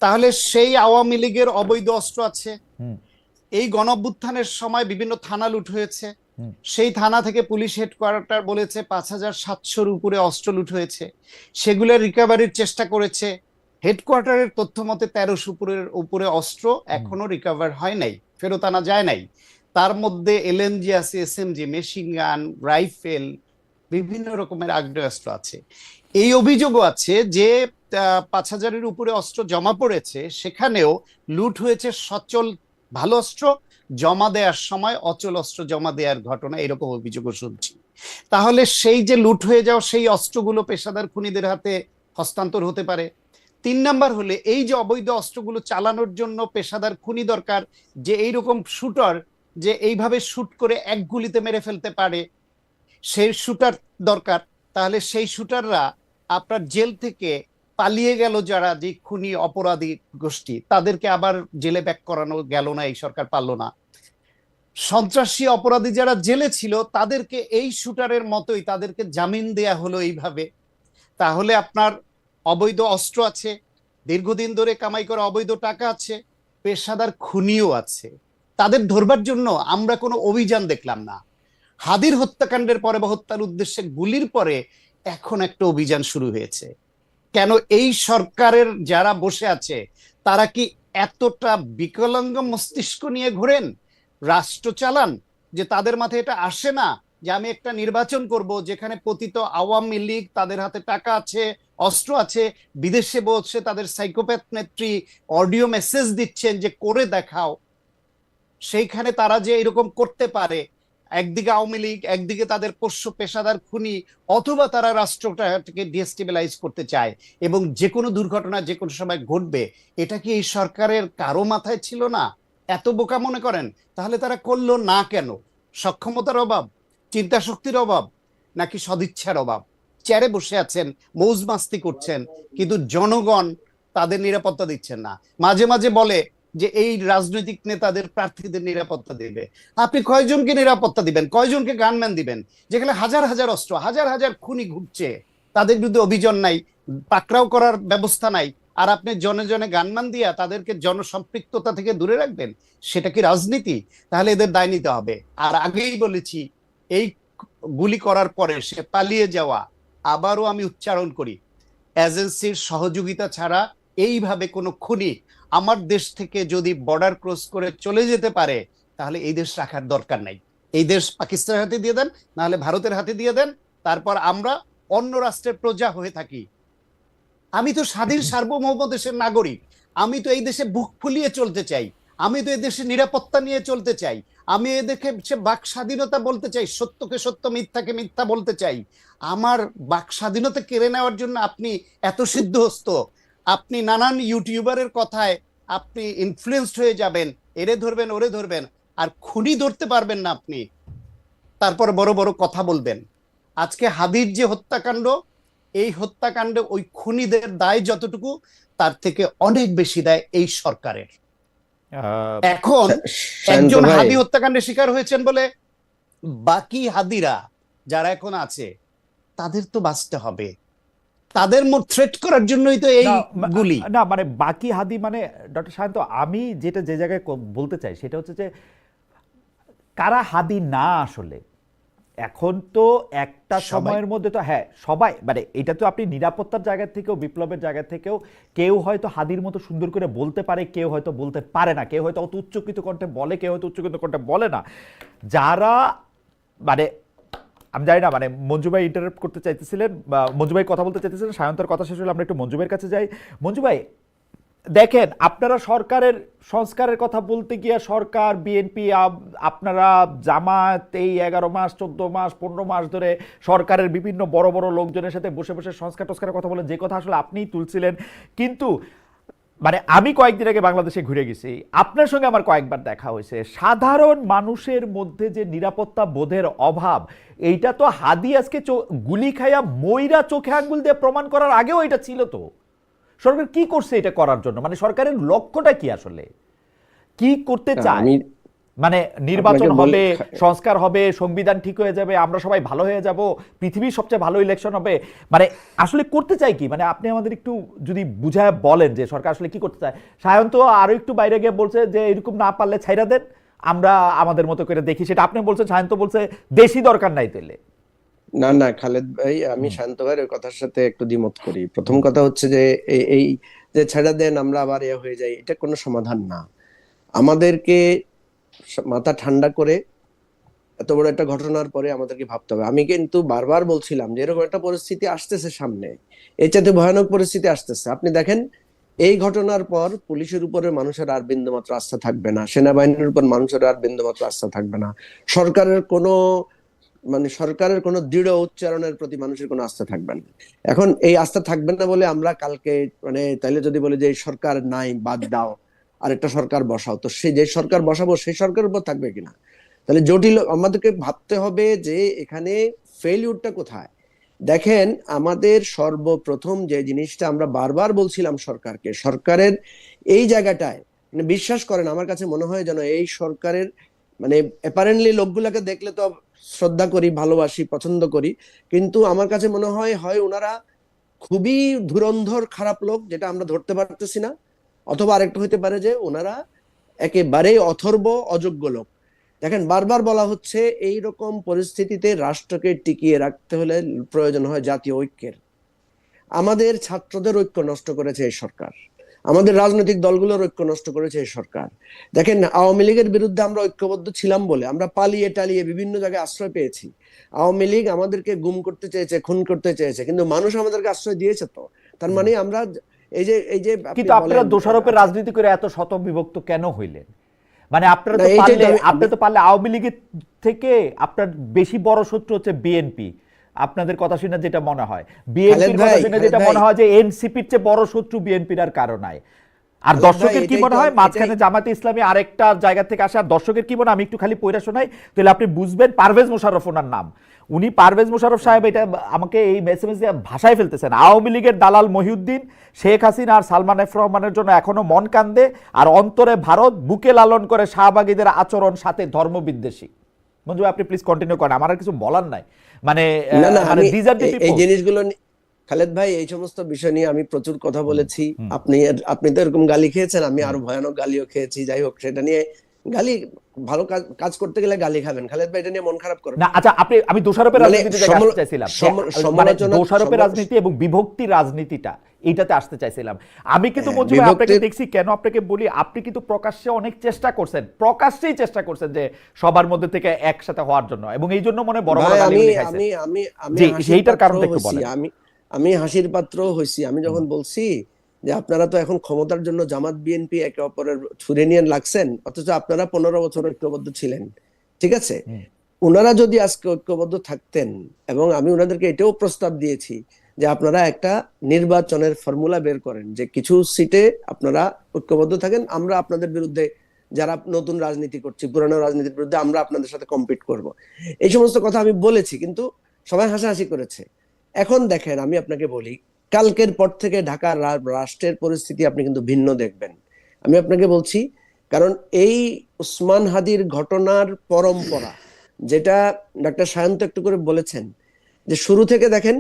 Speaker 3: তাহলে সেই আওয়ামী লীগের অবৈধ অস্ত্র আছে।
Speaker 1: হুম
Speaker 3: এই গণঅভ্যুত্থানের সময় বিভিন্ন থানা লুট হয়েছে,
Speaker 1: হুম
Speaker 3: সেই থানা থেকে পুলিশ হেডকোয়ার্টার বলেছে 5,700-র উপরে অস্ত্র লুট হয়েছে, সেগুলো রিকভারির চেষ্টা করেছে। হেডকোয়ার্টারের তথ্য মতে 1300 উপরে অস্ত্র এখনো রিকভার হয় নাই, ফেরত আনা যায় নাই। তার মধ্যে এলএমজি আছে, এসএমজি, মেশিন গান, রাইফেল, বিভিন্ন রকমের আগ্নেয়াস্ত্র আছে। এই অভিযোগও আছে যে 5,000-এর উপরে অস্ত্র জমা পড়েছে, সেখানেও লুট হয়েছে সচল ভালো অস্ত্র, জমা দেওয়ার সময় অচল অস্ত্র জমা দেওয়ার ঘটনা, এরকম অভিযোগও শুনছি। তাহলে সেই যে লুট হয়ে যাওয়া সেই অস্ত্রগুলো পেশাদার খুনিদের হাতে হস্তান্তর হতে পারে। 3 নাম্বার হলে এই যে অবৈধ অস্ত্রগুলো চালানোর জন্য পেশাদার খুনি দরকার, যে এইরকম শুটার যে এইভাবে শুট করে এক গুলিতে মেরে ফেলতে পারে, সেই শুটার দরকার। তাহলে সেই শুটাররা আপনার জেল থেকে পালিয়ে গেল, যারা যে খুনি অপরাধী গোষ্ঠী, তাদেরকে আবার জেলে ব্যাক করানো গেল না, এই সরকার পারলো না। সন্ত্রাসী অপরাধী যারা জেলে ছিল তাদেরকে এই শুটারের মতোই তাদেরকে জামিন দেয়া হলো এইভাবে। তাহলে আপনার অবৈধ অস্ত্র আছে, দীর্ঘদিন ধরে কামাই করা অবৈধ টাকা আছে, পেশাদার খুনিও আছে। তাদের ধরবার জন্য আমরা কোনো অভিযান দেখলাম না। হাদির হত্যাকাণ্ডের পরে বা হত্যার উদ্দেশ্যে গুলির পরে এখন একটা অভিযান শুরু হয়েছে। কেন এই সরকারের যারা বসে আছে তারা কি এতটা বিকলাঙ্গ মস্তিষ্ক নিয়ে ঘোরেন, রাষ্ট্র চালান, যে তাদের মাথায় এটা আসে না যে আমি একটা নির্বাচন করব যেখানে পতিত আওয়ামী লীগ, তাদের হাতে টাকা আছে, অস্ত্র আছে, বিদেশে বসে তাদের সাইকোপ্যাথ নেত্রী অডিও মেসেজ দিচ্ছেন যে করে দেখাও, সেইখানে তারা যে এরকম করতে পারে, একদিকে আওয়ামী লীগ, একদিকে তাদের পোষ্য পেশাদার খুনি, অথবা তারা রাষ্ট্রটাকে ডিস্টেবিলাইজ করতে চায় এবং যে কোনো দুর্ঘটনা যে কোনো সময় ঘটবে, এটা কি এই সরকারের কারো মাথায় ছিল না? এত বোকা মনে করেন? তাহলে তারা করলো না কেন? সক্ষমতার অভাব, চিন্তা শক্তির অভাব, নাকি সদিচ্ছার অভাব? চেয়ারে বসে আছেন, মৌজ মাস্তি করছেন, কিন্তু জনগণ তাদের নিরাপত্তা দিচ্ছেন না। মাঝে মাঝে বলে যে এই রাজনৈতিক নেতাদের প্রার্থীদের নিরাপত্তা দেবে। আপনি কয়জনকে নিরাপত্তা দিবেন? কয়জনকে গানম্যান দিবেন? যেখানে হাজার হাজার অস্ত্র, হাজার হাজার খুনি ঘুরছে, তাদের বিরুদ্ধে অভিযান নাই, পাকড়াও করার ব্যবস্থা নাই, আর আপনি জনে জনে গানম্যান দিয়া তাদেরকে জনসম্পৃক্ততা থেকে দূরে রাখবেন? সেটা কি রাজনীতি? তাহলে এদের দায় নিতে হবে। আর আগেই বলেছি, এই গুলি করার পরে সে পালিয়ে যাওয়া, আবারও আমি উচ্চারণ করি, এজেন্সির সহযোগিতা ছাড়া এইভাবে কোনো খুনি আমার দেশ থেকে যদি বর্ডার ক্রস করে চলে যেতে পারে, তাহলে এই দেশ রাখার দরকার নাই। এই দেশ পাকিস্তানের হাতে দিয়ে দেন, নাহলে ভারতের হাতে দিয়ে দেন, তারপর আমরা অন্য রাষ্ট্রের প্রজা হয়ে থাকি। আমি তো স্বাধীন সার্বভৌম দেশের নাগরিক, আমি তো এই দেশে বুক ফুলিয়ে চলতে চাই, আমি তো এই দেশে নিরাপত্তা নিয়ে চলতে চাই, আমি এদেরকে বাক স্বাধীনতা বলতে চাই, সত্যকে সত্য, মিথ্যাকে মিথ্যা বলতে চাই। আমার বাক স্বাধীনতা কেড়ে নেওয়ার জন্য আপনি এত সিদ্ধহস্ত, আপনি নানান ইউটিউবারের কথায় আপনি ইনফ্লুয়েন্সড হয়ে যাবেন, এরে ধরবেন ওরে ধরবেন, আর খুনি ধরতে পারবেন না আপনি, তারপর বড় বড় কথা বলবেন। আজকে হাদির যে হত্যাকাণ্ড, এই হত্যাকাণ্ডে ওই খুনিদের দায় যতটুকু, তার থেকে অনেক বেশি দায় এই সরকারের। এখন
Speaker 2: শান্ত
Speaker 3: একজন
Speaker 2: ভাই,
Speaker 3: হাদি হত্যাকাণ্ডের শিকার হয়েছেন বলে বাকি হাদিরা যারা এখন আছে তাদের তো বাঁচতে হবে, তাদের থ্রেট করার জন্যই তো এই
Speaker 1: না
Speaker 3: গুলি।
Speaker 1: না, মানে বাকি হাদি, মানে ডক্টর সায়ন্ত, আমি যেটা যে জায়গায় বলতে চাই সেটা হচ্ছে যে কারা হাদি না আসলে, এখন তো একটা
Speaker 3: সবাই
Speaker 1: সময়ের মধ্যে তো হ্যাঁ সবাই মানে এটা তো আপনি নিরাপত্তার জায়গা থেকেও বিপ্লবের জায়গা থেকেও কেউ হয়তো হাদির মতো সুন্দর করে বলতে পারে, কেউ হয়তো বলতে পারে না, কেউ হয়তো অত উচ্চকিত কণ্ঠে বলে, কেউ হয়তো উচ্চকিত কণ্ঠে বলে না। যারা মানে আমি জানি না মানে মঞ্জু ভাই ইন্টারাপ্ট করতে চাইতেছিলেন বা মঞ্জু ভাই কথা বলতে চাইতেছিলেন, সায়ন্তর কথা শেষ হলে আমরা একটু মঞ্জু ভাইয়ের কাছে যাই। মঞ্জু ভাই দেখেন, আপনারা সরকারের সংস্কারের কথা বলতে গিয়ে সরকার বিএনপি আপনারা জামাত এই 11 মাস 14 মাস 15 মাস ধরে সরকারের বিভিন্ন বড় বড় লোকজনের সাথে বসে বসে সংস্কার টস্কারের কথা বলে, যে কথা আসলে আপনিই তুলছিলেন। কিন্তু মানে আমি কয়েকদিন আগে বাংলাদেশে ঘুরে গেছি, আপনার সঙ্গে আমার কয়েকবার দেখা হয়েছে। সাধারণ মানুষের মধ্যে যে নিরাপত্তা বোধের অভাব, এইটা তো হাদি আজকে গুলি খাইয়া মইরা চোখে আঙ্গুল দিয়ে প্রমাণ করার আগেও এটা ছিল। তো সরকার কি করছে এটা করার জন্য? মানে সরকারের লক্ষ্যটা কি আসলে, কি করতে চায়?
Speaker 2: আমি
Speaker 1: মানে নির্বাচন
Speaker 2: আপনাকে
Speaker 1: হবে, সংস্কার হবে, সংবিধান ঠিক হয়ে যাবে, আমরা সবাই ভালো হয়ে যাব, পৃথিবীর সবচেয়ে ভালো ইলেকশন হবে, মানে আসলে করতে চাই কি? মানে আপনি আমাদের একটু যদি বুঝায় বলেন যে সরকার আসলে কি করতে চায়। সায়ন্ত আরো একটু বাইরে গিয়ে বলছে যে এরকম না পারলে ছাইরা দেন, আমরা আমাদের মতো করে দেখি, সেটা আপনি বলছেন। সায়ন্ত বলছে দেশি দরকার নাই তেলে।
Speaker 2: না না খালেদ ভাই, আমি শান্ত ভাইয়ের ওই কথার সাথে একটু দ্বিমত করি। প্রথম কথা হচ্ছে যে এই যে ছেড়ে দেন আমরা আবার হয়ে যাই, এটা কোনো সমাধান না। আমাদেরকে মাথা ঠান্ডা করে এত বড় একটা ঘটনার পরে আমাদেরকে ভাবতে হবে। আমি কিন্তু বারবার বলছিলাম যে এরকম একটা পরিস্থিতি আসতেছে সামনে, এর চাইতে ভয়ানক পরিস্থিতি আসতেছে। আপনি দেখেন এই ঘটনার পর পুলিশের উপরে মানুষের আর বিন্দুমাত্র আস্থা থাকবে না, সেনাবাহিনীর উপর মানুষের আর বিন্দুমাত্র আস্থা থাকবে না, সরকারের কোনো সরকারের কোনো দৃঢ় উচ্চারণের প্রতি মানুষের কোনো আস্থা থাকবে না। এখন এই আস্থা থাকবে না বলে আমরা কালকে তাইলে যদি বলে যে এই সরকার নাই বাদ দাও আর একটা সরকার বসাও, তো সেই যে সরকার বসাবো সেই সরকারের উপর থাকবে কিনা? তাহলে জটিল আমাদেরকে ভাবতে হবে যে এখানে ফেলিউরটা কোথায়। দেখেন, আমাদের সর্বপ্রথম যে জিনিসটা আমরা বারবার বলছিলাম সরকারকে, সরকারের এই জায়গাটায় বিশ্বাস করেন আমার কাছে মনে হয় যেন এই সরকারের অ্যাপারেন্টলি লোকগুলাকে দেখলে তো শ্রদ্ধা করি, ভালোবাসি, পছন্দ করি, কিন্তু আমার কাছে মনে হয় হয় ওনারা খুবই ধুরন্ধর খারাপ লোক যেটা আমরা ধরতে পারতেছি না, অথবা আরেকটা হইতে পারে যে ওনারা একেবারেই অথর্ব অযোগ্য লোক। দেখেন, বারবার বলা হচ্ছে এই রকম পরিস্থিতিতে রাষ্ট্রকে টিকিয়ে রাখতে হলে প্রয়োজন হয় জাতীয় ঐক্যের। আমাদের ছাত্রদের ঐক্য নষ্ট করেছে এই সরকার, আমাদের রাজনৈতিক দলগুলোর ঐক্য নষ্ট করেছে এই সরকার। দেখেন, আওয়ামী লীগের বিরুদ্ধে আমরা ঐক্যবদ্ধ ছিলাম বলে আমরা পালিয়ে টালিয়ে বিভিন্ন জায়গায় আশ্রয় পেয়েছি। আওয়ামী লীগ আমাদেরকে গুম করতে চেয়েছে, খুন করতে চেয়েছে, কিন্তু মানুষ আমাদেরকে আশ্রয় দিয়েছে। তো তার মানে আমরা এই যে
Speaker 1: কিন্তু আপনারা দোষারোপের রাজনীতি করে এত শত বিভক্ত কেন হইলেন? মানে আপনারা তো পারলে, আপনি তো পারলে আওয়ামী লীগের থেকে আপনার বেশি বড় শত্রু হচ্ছে বিএনপি। আপনাদের কথা শুনে যেটা মনে হয়, বিএনপির কথা শুনে যেটা মনে হয় যে এনসিপির চেয়ে বড় শত্রু বিএনপির আর কারণ নাই। আর দর্শকের কি মনে হয়, মাঝখানে জামাতে ইসলামী আরেকটা জায়গা থেকে আসে, আর দর্শকের কি মনে হয় আমি একটু খালি পয়রা শোনাই, তাহলে আপনি বুঝবেন। পারভেজ মোশাররফ ওনার নাম, উনি পারভেজ মোশাররফ সাহেব এটা আমাকে এই মেসেজ দিয়ে ভাষায় ফেলতেছেন। আওয়ামী লীগের দালাল মহিউদ্দিন, শেখ হাসিনা আর সালমান এফ রহমানের জন্য এখনো মন কান্দে, আর অন্তরে ভারত, বুকে লালন করে শাহবাগীদের আচরণ সাথে ধর্মবিদ্বেষী। মঞ্জু আপনি প্লিজ কন্টিনিউ করেন, আমার আর কিছু বলার নাই। মানে
Speaker 2: এই জিনিসগুলো খালেদ ভাই, এই সমস্ত বিষয় নিয়ে আমি প্রচুর কথা বলেছি। আপনি তো এরকম গালি খেয়েছেন, আমি আরো ভয়ানক গালিও খেয়েছি। যাই হোক, সেটা নিয়ে গালি, ভালো কাজ করতে গেলে গালি খাবেন খালেদ ভাই, এটা নিয়ে মন খারাপ করবেন
Speaker 1: না। আচ্ছা, আমি দোষারোপের রাজনীতিতে আসতে চাইছিলাম, দোষারোপের রাজনীতি এবং বিভক্তির রাজনীতিটা এইটাতে আসতে চাইছিলাম আমি। কিন্তু মঞ্জু ভাই আপনাকে দেখছি, কেন আপনাকে বলি, আপনি কিন্তু প্রকাশ্যে অনেক চেষ্টা করছেন, প্রকাশ্যেই চেষ্টা করছেন যে সবার মধ্যে থেকে একসাথে হওয়ার জন্য, এবং এই জন্য মনে বড় বড় গালিগুলি খাইছেন। সেইটার কারণটা একটু বলেন।
Speaker 2: আমি হাসির পাত্র হইছি। আমি যখন বলছি যে আপনারা তো এখন ক্ষমতার জন্য জামাত বিএনপি একে অপরের ছুরে নিয়ে লাগছেন, অথচ আপনারা 15 বছর ঐক্যবদ্ধ ছিলেন, ঠিক আছে? ওনারা যদি আজকে ঐক্যবদ্ধ থাকতেন, এবং আমি ওনাদেরকে এটাও প্রস্তাব দিয়েছি যে আপনারা একটা নির্বাচনের ফর্মুলা বের করেন, যে কিছু সিটে আপনারা ঐক্যবদ্ধ থাকেন, আমরা আপনাদের বিরুদ্ধে, যারা নতুন রাজনীতি করছি, পুরানো রাজনীতির বিরুদ্ধে আমরা আপনাদের সাথে কম্পিট করব। এই সমস্ত কথা আমি বলেছি, কিন্তু সবাই হাসাহাসি করেছে। এখন দেখেন, আমি আপনাকে বলি, কালকের পর থেকে ঢাকার রাষ্ট্রের পরিস্থিতি আপনি কিন্তু ভিন্ন দেখবেন। আমি আপনাকে বলছি, কারণ এই উসমান হাদির ঘটনার পরম্পরা, যেটা ডাক্তার সায়ন্ত একটু করে বলেছেন, যে শুরু থেকে দেখেন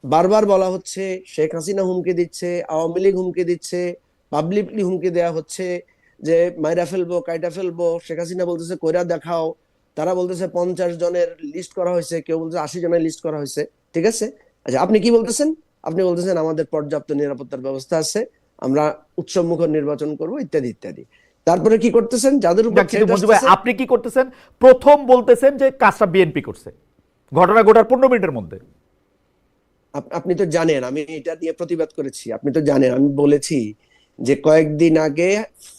Speaker 2: বারবার বলা হচ্ছে শেখ হাসিনা হুমকি দিচ্ছে, আওয়ামী লীগ হুমকি দিচ্ছে, পাবলিকলি হুমকি দেয়া হচ্ছে যে মাইরা ফেলবো, কাইটা ফেলবো। শেখ হাসিনা বলতেছে কইরা দেখাও, তারা বলতেছে 50 জনের লিস্ট করা হয়েছে, কেউ বলছে 80 জনের লিস্ট করা হয়েছে। ঠিক আছে, আচ্ছা আপনি কি বলতেছেন? আপনি বলতেছেন আমাদের পর্যাপ্ত নিরাপত্তার ব্যবস্থা আছে, আমরা উৎসবমুখর নির্বাচন করব, ইত্যাদি ইত্যাদি। তারপরে কি করতেছেন? যাদের উপর
Speaker 1: কিন্তু মঞ্জু ভাই, আপনি কি করতেছেন? প্রথম বলতেছেন যে কাজটা বিএনপি করছে, ঘটনা ঘটার 15 মিনিটের মধ্যে।
Speaker 2: আপনি তো জানেন আমি এটা নিয়ে প্রতিবাদ করেছি, আপনি তো জানেন আমি বলেছি যে কয়েকদিন আগে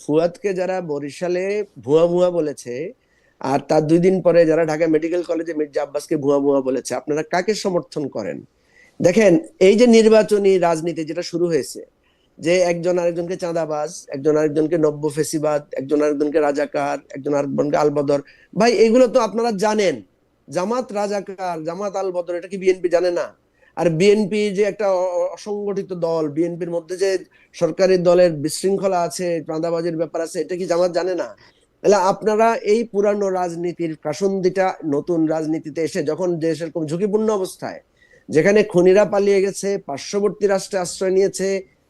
Speaker 2: ফুয়াদকে যারা বরিশালে ভুয়া ভুয়া বলেছে, আর তার 2 দিন পরে যারা ঢাকা মেডিকেল কলেজে মির্জা আব্বাসকে ভুয়া ভুয়া বলেছে, আপনারা কাকে সমর্থন করেন? দেখেন, এই যে নির্বাচনী রাজনীতি যেটা শুরু হয়েছে, যে একজন আরেকজনকে চাঁদাবাজ, একজন আরেকজনকে নব্য ফেসিবাদ, একজন আরেকজনকে রাজাকার, একজন আরেকজনকে আলবদর, ভাই এগুলো তো আপনারা জানেন। জামাত রাজাকার, জামাত আলবদর, এটা কি বিএনপি জানে না? আর বিএনপি যে একটা অসংগঠিত দল, বিএনপির মধ্যে যে সরকারি দলের বিশৃঙ্খলা আছে, চাঁদাবাজির ব্যাপার আছে, এটা কি জামাত জানে না? তাহলে আপনারা এই পুরানো রাজনীতির কাসুন্দিটা নতুন রাজনীতিতে এসে, যখন দেশ এরকম ঝুঁকিপূর্ণ অবস্থায়, যেখানে খুনিরা পালিয়ে গেছে, পার্শ্ববর্তী রাষ্ট্রে আশ্রয় নিয়েছে,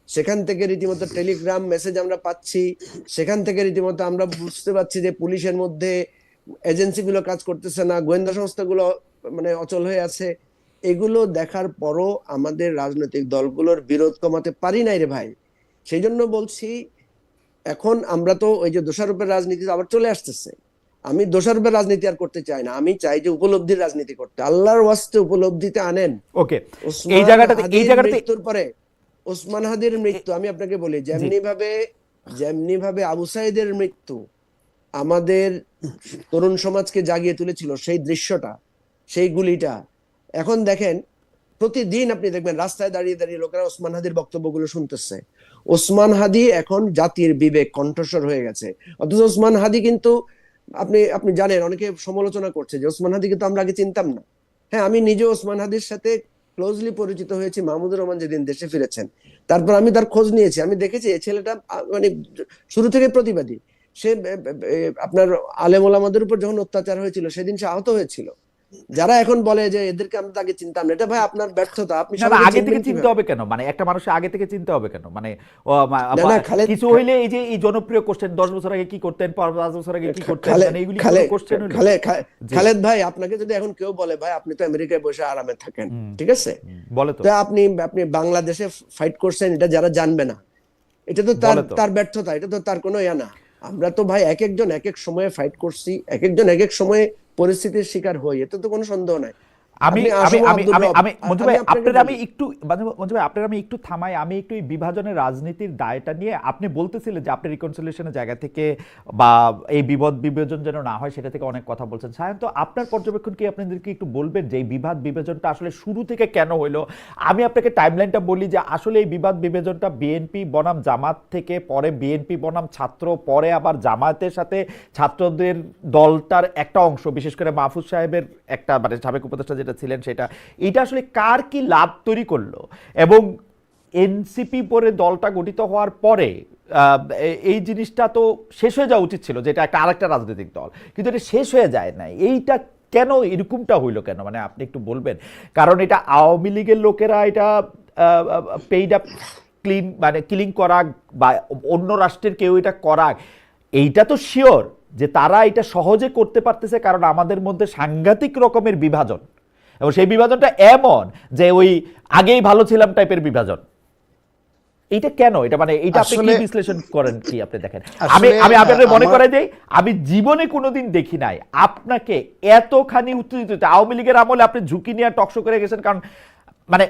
Speaker 2: সেখান থেকে রীতিমতো টেলিগ্রাম মেসেজ আমরা পাচ্ছি, সেখান থেকে রীতিমতো আমরা বুঝতে পারছি যে পুলিশের মধ্যে এজেন্সিগুলো কাজ করতেছে না, গোয়েন্দা সংস্থাগুলো মানে অচল হয়ে আছে, এগুলো দেখার পরও আমাদের রাজনৈতিক দলগুলোর বিরোধ কমাতে পারি নাই রে ভাই। সেই জন্য বলছি, এখন আমরা তো ওই যে দোষারোপের রাজনীতি আবার চলে আসতেছে। আমি দোষারোপের রাজনীতি আর করতে চাই না, আমি চাই যে উপলব্ধির রাজনীতি করতে। আল্লাহর ওয়াস্তে উপলব্ধিতে আনেন।
Speaker 1: ওকে, এই জায়গাটাতে
Speaker 2: মৃত্যুর পরে ওসমান হাদির মৃত্যু, আমি আপনাকে বলি, যেমনি ভাবে আবু সাইদের মৃত্যু আমাদের তরুণ সমাজকে জাগিয়ে তুলেছিল, সেই দৃশ্যটা, সেই গুলিটা, এখন দেখেন প্রতিদিন আপনি দেখবেন রাস্তায় দাঁড়িয়ে দাঁড়িয়ে লোকেরা ওসমান হাদির বক্তব্যগুলো শুনতেছে। ওসমান হাদি এখন জাতির বিবেক কণ্ঠস্বর হয়ে গেছে। অথচ ওসমান হাদি কিন্তু আপনি জানেন, অনেকে সমালোচনা করছে যে ওসমান হাদি কিন্তু আমরা আগে চিনতাম না। হ্যাঁ, আমি নিজে ওসমান হাদির সাথে ক্লোজলি পরিচিত হয়েছি মাহমুদুর রহমান যেদিন দেশে ফিরেছেন। তারপর আমি তার খোঁজ নিয়েছি, আমি দেখেছি এই ছেলেটা মানে শুরু থেকে প্রতিবাদী। সে আপনার আলেম ওলামাদের উপর যখন অত্যাচার হয়েছিল সেদিন সে আহত হয়েছিল। যারা এখন বলে যে এদেরকে আমরা আগে চিনতাম না, এটা ভাই আপনার ব্যর্থতা। আপনি
Speaker 1: আগে থেকে চিনতে হবে কেন? মানে একটা মানুষের আগে থেকে চিনতে হবে কেন? মানে কিছু হইলে এই যে এই জনপ্রিয় কোশ্চেন, 10 বছর আগে কি করতেন, 5 বছর আগে কি করতেন, মানে এইগুলি কোশ্চেন হলো।
Speaker 2: খালেদ ভাই, আপনাকে যদি এখন কেউ বলে ভাই আপনি তো আমেরিকায় বসে আরামে থাকেন, ঠিক আছে,
Speaker 1: বলে তো
Speaker 2: আপনি বাংলাদেশে ফাইট করছেন, এটা যারা জানবে না, এটা তো তার ব্যর্থতা, এটা তো তার কোনো ইয়া না। আমরা তো ভাই এক একজন এক এক সময়ে ফাইট করছি, এক একজন এক এক সময়ে পরিস্থিতির শিকার হই, এতে তো কোনো সন্দেহ নাই।
Speaker 1: আমি একটু থামাই, আমি একটু এই বিভাজনের রাজনীতির দায়টা নিয়ে, আপনি বলতেছিলেন যে আপনি রিকনসিলিয়েশনের জায়গা থেকে বা এই বিভাজন যেন না হয় সেটা থেকে অনেক কথা বলছেন। সায়ন্ত, আপনার পর্যবেক্ষণ কি আপনাদেরকে একটু বলবেন যে এই বিভাজনটা আসলে শুরু থেকে কেন হইলো? আমি আপনাকে টাইমলাইনটা বলি যে আসলে এই বিভাজনটা বিএনপি বনাম জামাত থেকে, পরে বিএনপি বনাম ছাত্র, পরে আবার জামায়াতের সাথে ছাত্রদের দলটার একটা অংশ, বিশেষ করে মাহফুজ সাহেবের একটা মানে সাবেক উপদেষ্টা যেটা ছিলেন সেটা, এটা আসলে কার কি লাভ তৈরি করলো? এবং এনসিপি পরে দলটা গঠিত হওয়ার পরে এই জিনিসটা তো শেষ হয়ে যাওয়া উচিত ছিল, যেটা একটা আরেকটা রাজনৈতিক দল, কিন্তু এটা শেষ হয়ে যায় না। এইটা কেন এরকমটা হইলো কেন? মানে আপনি একটু বলবেন, কারণ এটা আওয়ামী লীগের লোকেরা এটা পেইড আপ কিলিং করা বা অন্য রাষ্ট্রের কেউ এটা করা, এইটা তো শিওর যে তারা এটা সহজে করতে পারতেছে, কারণ আমাদের মধ্যে সাংঘাতিক রকমের বিভাজন, এবং সেই বিভাজনটা এমন যে ওই আগেই ভালো ছিলাম টাইপের বিভাজন। এইটা কেন? এটা মানে এইটা আপনি কি বিশ্লেষণ করেন, কি আপনি দেখেন? আমি আপনাদের মনে করে যাই, আমি জীবনে কোনোদিন দেখি নাই আপনাকে এতখানি উত্তেজিত। আওয়ামী লীগের আমলে আপনি ঝুঁকি নিয়ে টকশো করে গেছেন, কারণ মানে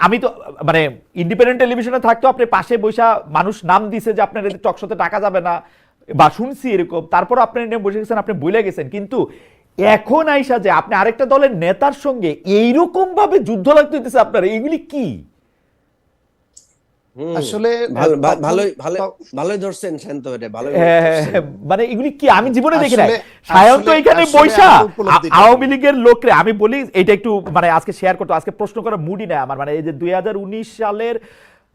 Speaker 1: আমি তো মানে ইন্ডিপেন্ডেন্ট টেলিভিশনে থাকতো, আপনি পাশে বৈশা মানুষ নাম দিছে যে আপনার টকশোতে টাকা যাবে না, বা শুনছি এরকম, তারপর আপনি নিয়ে বসে গেছেন, আপনি ভুলে গেছেন। কিন্তু এখন আইসা যে আপনি আরেকটা দলের নেতার সঙ্গে এইরকম ভাবে যুদ্ধ লাগতে হইতেছে আপনার, এইগুলি কি?
Speaker 3: আসলে
Speaker 2: ভালোই ধরছেন শান্ত,
Speaker 1: মানে এগুলি কি আমি জীবনে দেখি নাই। সায়ন্ত এখানে বৈশা আওয়ামী লীগের লোকরে, আমি বলি এটা একটু মানে আজকে শেয়ার করতে, আজকে প্রশ্ন করার মুডই নেই আমার। মানে এই যে 2019 সালের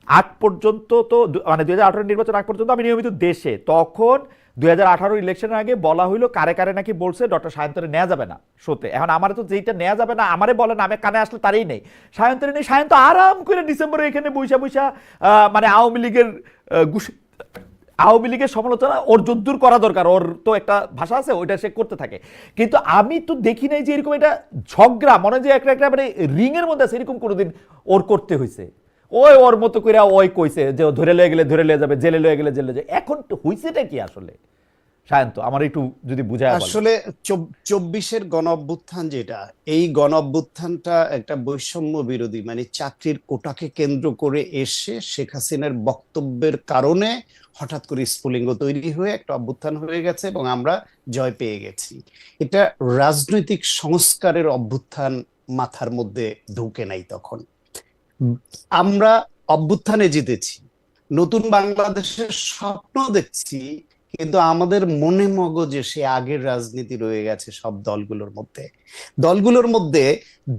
Speaker 1: আগ পর্যন্ত, তো মানে 2018 নির্বাচন আগ পর্যন্ত আমি নিয়মিত দেশে, তখন 2018 ইলেকশনের আগে বলা হইলো কারে কারে নাকি বলছে ডক্টর সায়ন্তরে নেওয়া যাবে না শোতে। এখন আমার তো যেটা নেওয়া যাবে না আমারে বলেন, আমি কানে আসলে তারই নেই, সায়ন্তরে নেই। সায়ন্ত আরাম করে ডিসেম্বরে এখানে বৈশা মানে আওয়ামী লীগের আওয়ামী লীগের সমালোচনা ওর যদ্দূর করা দরকার, ওর তো একটা ভাষা আছে, ওইটা সে করতে থাকে। কিন্তু আমি তো দেখি নাই যে এরকম এটা ঝগড়া, মনে হয় যে একটা একটা মানে রিং এর মধ্যে আছে, এরকম কোনোদিন ওর করতে হয়েছে। ওই ওর মতো করে ওই কইছে যে ও ধরে লয়ে গেলে ধরে লয়ে যাবে, জেলে লয়ে গেলে জেলে যাবে। এখন হইছেটা কি আসলে সায়ন্ত, আমার একটু যদি বুঝায় বলেন।
Speaker 3: আসলে 24-এর গণ অভ্যুত্থান যেটা, এই গণ অভ্যুত্থানটা একটা বৈষম্য বিরোধী, মানে চাকরির কোটাকে কেন্দ্র করে এসে শেখ হাসিনার বক্তব্যের কারণে হঠাৎ করে স্ফুলিঙ্গ তৈরি হয়ে একটা অভ্যুত্থান হয়ে গেছে এবং আমরা জয় পেয়ে গেছি। এটা রাজনৈতিক সংস্কারের অভ্যুত্থান মাথার মধ্যে ঢুকে নাই তখন। আমরা অভ্যুত্থানে জিতেছি, নতুন বাংলাদেশের স্বপ্ন দেখছি, কিন্তু আমাদের মনে মগজে সে আগের রাজনীতি রয়ে গেছে সব দলগুলোর মধ্যে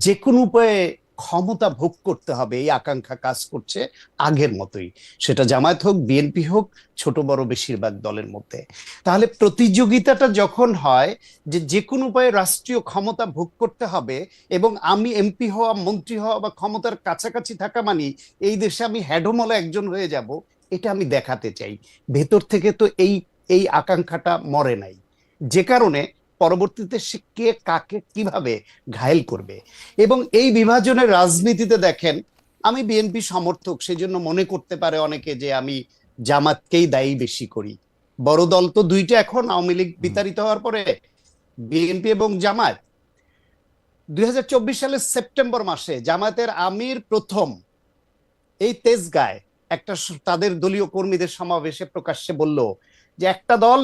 Speaker 3: যে কোনো উপায়ে ক্ষমতা ভোগ করতে হবে এই আকাঙ্ক্ষা কাজ করছে আগের মতোই, সেটা জামায়াত হোক, বিএনপি হোক, ছোট বড় বেশিরভাগ দলের মধ্যে। তাহলে প্রতিযোগিতাটা যখন হয় যে যে কোনো উপায়ে রাষ্ট্রীয় ক্ষমতা ভোগ করতে হবে এবং আমি এমপি হওয়া, মন্ত্রী হওয়া বা ক্ষমতার কাছাকাছি থাকা মানে এই দেশে আমি হ্যাডোমলে একজন হয়ে যাব, এটা আমি দেখাতে চাই। ভেতর থেকে তো এই এই আকাঙ্ক্ষাটা মরে নাই, যে কারণে পরবর্তীতে সে কে কাকে কিভাবে ঘায়েল করবে। এবং এই বিভাজনের রাজনীতিতে দেখেন, আমি বিএনপি সমর্থক, সেজন্য মনে করতে পারে অনেকে যে আমি জামাতকেই দায়ী বেশি করি। বড় দল তো দুইটা এখন, আওয়ামী লীগ বিতাড়িত হওয়ার পরে বিএনপি এবং জামায়াত। 2024 সালের সেপ্টেম্বর মাসে জামায়াতের আমির প্রথম এই তেজগাঁয় একটা তাদের দলীয় কর্মীদের সমাবেশে প্রকাশ্যে বলল যে একটা দল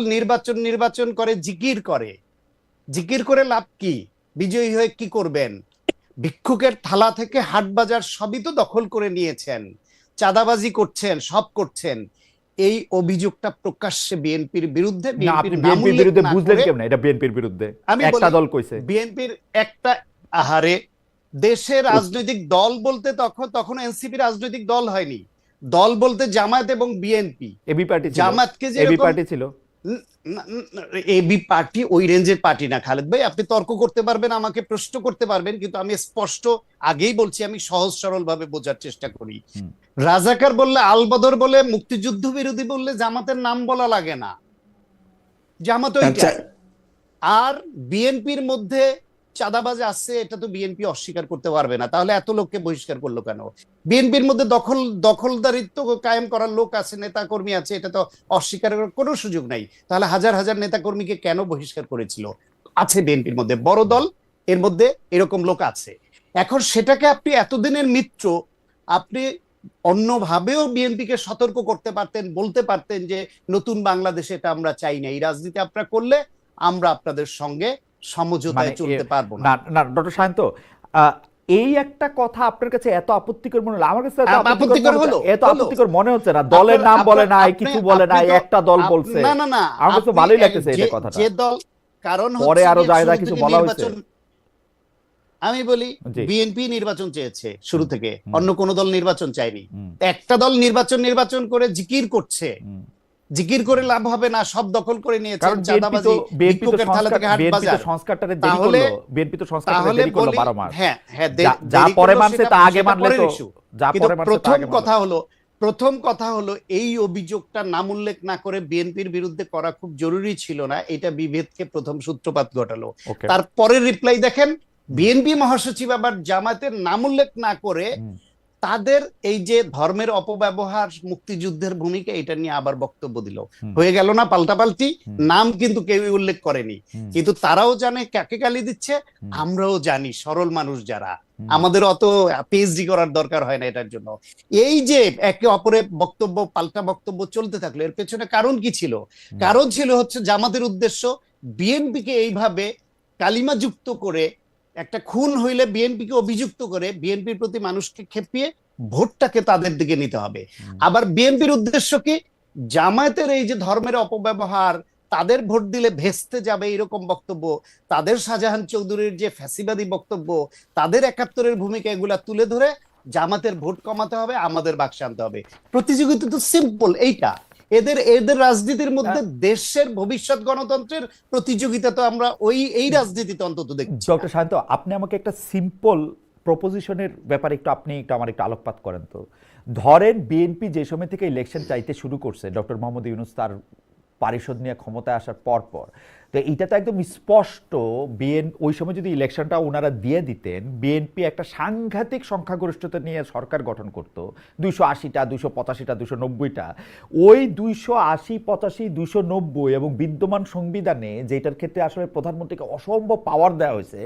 Speaker 3: নির্বাচন করে জিকির করে লাভ কি, বিজয়ী হয়ে কি করবেন, ভিক্ষুকের থালা থেকে হাট বাজার সবই তো দখল করে নিয়েছেন, চাঁদাবাজি করছেন, সব করছেন। এই অভিযোগটা প্রকাশ্যে বিএনপির বিরুদ্ধে,
Speaker 1: না, আপনি বিএনপির বিরুদ্ধে বুঝলেন কেমন এটা বিএনপির বিরুদ্ধে?
Speaker 3: আমি
Speaker 1: একটা দল কইছে
Speaker 3: বিএনপির একটা, আহারে দেশের রাজনৈতিক দল বলতে তখন এনসিপি রাজনৈতিক দল হয়নি, দল বলতে জামায়াত এবং বিএনপি।
Speaker 1: এবি পার্টি ছিল,
Speaker 3: জামাতকে
Speaker 1: এবি পার্টি ছিল,
Speaker 3: এবি পার্টি ওই রেঞ্জের পার্টি না খালেদ ভাই। আপনি তর্ক করতে পারবেন, আমাকে প্রশ্ন করতে পারবেন, কিন্তু আমি স্পষ্ট আগেই বলছি, আমি সহজ সরল ভাবে বোঝার চেষ্টা করি। রাজাকার বললে, আলবদর বলে, মুক্তিযুদ্ধ বিরোধী বললে জামাতের নাম বলা লাগে না, জামাত ওইটা। আর বিএনপির মধ্যে চাঁদাবাজ আছে, এটা তো বিএনপি অস্বীকার করতে পারবে না, তাহলে এত লোককে বহিষ্কার করলো কেন? বিএনপির মধ্যে দখলদারিত্ব কায়েম করার লোক আছে, নেতা কর্মী আছে, এটা তো অস্বীকার করার কোনো সুযোগ নাই, তাহলে হাজার হাজার নেতা কর্মীকে কেন বহিষ্কার করেছিল? আছে বিএনপির মধ্যে, বড় দল, এর মধ্যে এরকম লোক আছে। এখন সেটাকে আপনি এতদিনের মিত্র, আপনি অন্যভাবেও বিএনপিকে সতর্ক করতে পারতেন, বলতে পারতেন যে নতুন বাংলাদেশে এটা আমরা চাই না, এই রাজনীতি আপনারা করলে আমরা আপনাদের সঙ্গে সমঝোতায় চলতে পারবো না।
Speaker 1: না ডক্টর সায়ন্ত, এই একটা কথা আপনার কাছে এত আপত্তিকর মনে হলো, আমার কাছে এত আপত্তিকর মনে হচ্ছে না। দলের নাম বলে নাই, কিছু বলে নাই, একটা দল বলছে।
Speaker 3: না না না,
Speaker 1: আমার কাছে ভালোই লাগতেছে এই কথাটা।
Speaker 3: যে দল, কারণ
Speaker 1: পরে আরো যা কিছু বলা হয়েছে,
Speaker 3: আমি বলি বিএনপি নির্বাচন চেয়েছে শুরু থেকে, অন্য কোন দল নির্বাচন চায়নি। একটা দল নির্বাচন করে জিকির করছে, জিকির করে লাভ হবে না, সব দখল করে নিয়েছেন, চাঁদাবাজি, ভিক্ষুকের থালা থেকে হাট বাজার।
Speaker 1: সংস্কারটারে দেরি করলো, বিএনপি তো সংস্কারটারে দেরি করলো 12 মাস।
Speaker 3: হ্যাঁ,
Speaker 1: যা পরে মানছে তা আগে মানলে তো, যা পরে মানছে তা আগে।
Speaker 3: প্রথম কথা হলো এই অভিযোগটা নাম উল্লেখ না করে বিএনপির বিরুদ্ধে করা খুব জরুরি ছিল না, এটা বিভেদকে প্রথম সূত্রপাত ঘটালো। তারপরে রিপ্লাই দেখেন, বিএনপি মহাসচিব আবার জামায়াতের নাম উল্লেখ না করে তাদের এই যে ধর্মের অপব্যবহার, মুক্তিযুদ্ধের ভূমিকা, এটা নিয়ে আবার বক্তব্য দিল। হয়ে গেল না পাল্টাপাল্টি? নাম কিন্তু কেউ উল্লেখ করেনি, কিন্তু তারাও জানে কাকে গালি দিচ্ছে, আমরাও জানি, সরল মানুষ যারা, আমাদের অত পিএইচডি করার দরকার হয় না এটার জন্য। এই যে একে অপরের বক্তব্য, পাল্টা বক্তব্য চলতে থাকলো, এর পেছনে কারণ কি ছিল? কারণ ছিল হচ্ছে জামাতের উদ্দেশ্য বিএনপিকে এইভাবে কালিমা যুক্ত করে, একটা খুন হইলে বিএনপিকে অভিযুক্ত করে বিএনপির প্রতি মানুষকে খেপিয়ে ভোটটাকে তাদের দিকে নিতে হবে। আবার বিএনপির উদ্দেশ্য কি? জামায়াতের এই যে ধর্মের অপব্যবহার, তাদের ভোট দিলে ভেস্তে যাবে এরকম বক্তব্য, তাদের শাহজাহান চৌধুরীর যে ফ্যাসিবাদী বক্তব্য, তাদের 71-এর ভূমিকা, এগুলা তুলে ধরে জামাতের ভোট কমাতে হবে, আমাদের বাক্সে আনতে হবে। প্রতিযোগিতা তো সিম্পল এইটা। এদের রাজনীতির মধ্যে দেশের ভবিষ্যৎ গণতন্ত্রের প্রতিযোগিতা তো আমরা এই রাজনীতিতে অন্তত দেখছি।
Speaker 1: ডক্টর সায়ন্ত, আপনি আমাকে একটা সিম্পল প্রপোজিশনের ব্যাপারে আপনি আমার একটু আলোকপাত করেন তো। ধরেন বিএনপি যে সময় থেকে ইলেকশন চাইতে শুরু করছে ডক্টর মোহাম্মদ ইউনূস তার পারিষদ নিয়ে ক্ষমতায় আসার পর তো এইটা তো একদম স্পষ্ট। ওই সময় যদি ইলেকশনটা ওনারা দিয়ে দিতেন, বিএনপি একটা সাংঘাতিক সংখ্যাগরিষ্ঠতা নিয়ে সরকার গঠন করত, 280টা 285টা 290টা। ওই 280 85 290 এবং বিদ্যমান সংবিধানে যেটার ক্ষেত্রে আসলে প্রধানমন্ত্রীকে অসম্ভব পাওয়ার দেওয়া হয়েছে,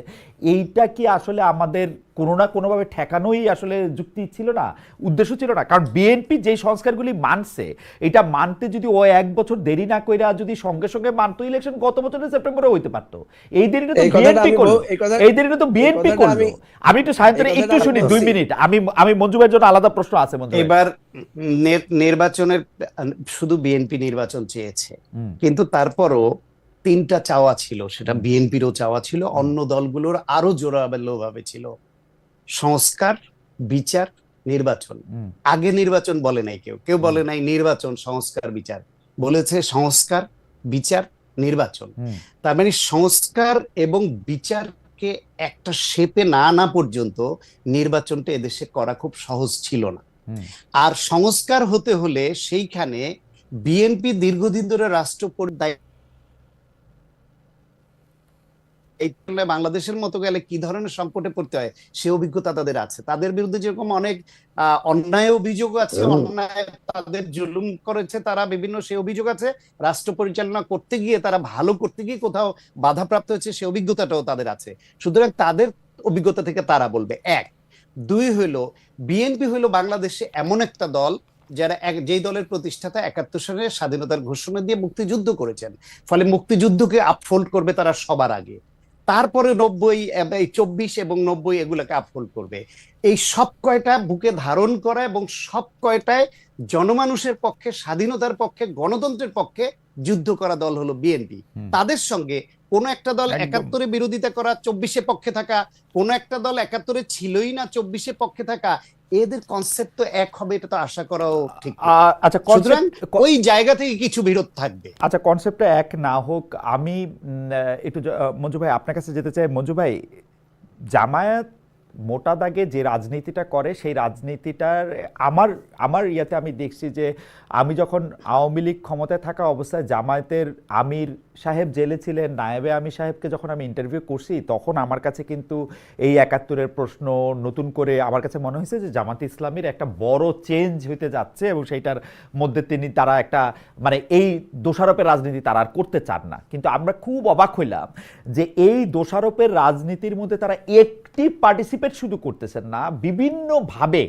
Speaker 1: এইটা কি আসলে আমাদের কোনো না কোনোভাবে ঠেকানোই আসলে যুক্তি ছিল না, উদ্দেশ্য ছিল না? কারণ বিএনপি যে সংস্কারগুলি মানছে, এটা মানতে যদি ও 1 বছর দেরি না কইরা যদি সঙ্গে সঙ্গে মানতো, ইলেকশন গত বছরের সেপ্টেম্বরে হইতে পারতো। এই দেরিটা তো বিএনপি করলো, এই দেরিটা তো বিএনপি করলো। আমি একটু সাহিত্যে একটু শুনি 2 মিনিট। আমি মঞ্জু ভাইয়ের জন্য আলাদা প্রশ্ন আছে। মঞ্জু ভাই,
Speaker 3: এবার নির্বাচনের শুধু বিএনপি নির্বাচন চেয়েছে, কিন্তু তারপরও 3টা চাওয়া ছিল, সেটা বিএনপিরও চাওয়া ছিল, অন্য দলগুলোর আরো জোরালোভাবে ছিল। সংস্কার, বিচার, নির্বাচন। আগে নির্বাচন বলে নাই, কেউ বলে নাই নির্বাচন, সংস্কার, বিচার। বলেছে সংস্কার, বিচার, নির্বাচন। তার মানে সংস্কার এবং বিচারকে একটা শেপে না আনা পর্যন্ত নির্বাচনটা এদেশে করা খুব সহজ ছিল না। আর সংস্কার হতে হলে সেইখানে বিএনপি দীর্ঘদিন ধরে রাষ্ট্র বাংলাদেশের মতো গেলে কি ধরনের সংকটে পড়তে হয় সে অভিজ্ঞতা তাদের আছে। তাদের বিরুদ্ধে যেরকম অনেক অন্যায় অভিযোগ আছে, অন্যায় তাদের জুলুম করেছে তারা বিভিন্ন, সে অভিযোগ আছে। রাষ্ট্র পরিচালনা করতে গিয়ে তারা ভালো করতে গিয়ে কোথাও বাধাপ্রাপ্ত হয়েছে, সে অভিজ্ঞতাটাও তাদের আছে। সুতরাং তাদের অভিজ্ঞতা থেকে তারা বলবে। 1, 2 হইলো বিএনপি হইলো বাংলাদেশে এমন একটা দল যারা যেই দলের প্রতিষ্ঠাতা 71 সালে স্বাধীনতার ঘোষণা দিয়ে মুক্তিযুদ্ধ করেছেন, ফলে মুক্তিযুদ্ধকে আপফোল্ড করবে তারা সবার আগে। তারপরে 90, 24 এবং 90 এগুলোকে আপফোল্ড করবে। এই সব কয়টা বুকে ধারণ করা এবং সব কয়টায় জনমানুষের পক্ষে, স্বাধীনতার পক্ষে, গণতন্ত্রের পক্ষে যুদ্ধ করা দল হলো বিএনপি। তাদের সঙ্গে কোন একটা দল 71-এ বিরোধিতা করা, 24-এ পক্ষে থাকা, কোন একটা দল 71-এ ছিলই না, 24-এ পক্ষে থাকা, এদের কনসেপ্ট তো এক হবে এটা তো আশা করাও ঠিক।
Speaker 1: আচ্ছা,
Speaker 3: ওই জায়গা থেকে কিছু বিরোধ থাকবে।
Speaker 1: আচ্ছা, কনসেপ্টটা এক না হোক, আমি একটু মঞ্জু ভাই আপনার কাছে যেতে চাই। মঞ্জু ভাই, জামায়াত মোটা দাগে যে রাজনীতিটা করে সেই রাজনীতিটার আমার ইয়াতে আমি দেখছি যে আমি যখন আওয়ামী লীগ ক্ষমতায় থাকা অবস্থায় জামায়াতের আমির সাহেব জেলে ছিলেন, নায়েবে আমির সাহেবকে যখন আমি ইন্টারভিউ করছি, তখন আমার কাছে কিন্তু এই 71-এর প্রশ্ন নতুন করে আমার কাছে মনে হয়েছে যে জামাতে ইসলামীর একটা বড় চেঞ্জ হইতে যাচ্ছে এবং সেইটার মধ্যে তারা একটা মানে এই দোষারোপের রাজনীতি তারা আর করতে চান না। কিন্তু আমরা খুব অবাক হইলাম যে এই দোষারোপের রাজনীতির মধ্যে তারা একটি পার্টিসিপেট শুধু করতেছেন না, বিভিন্নভাবে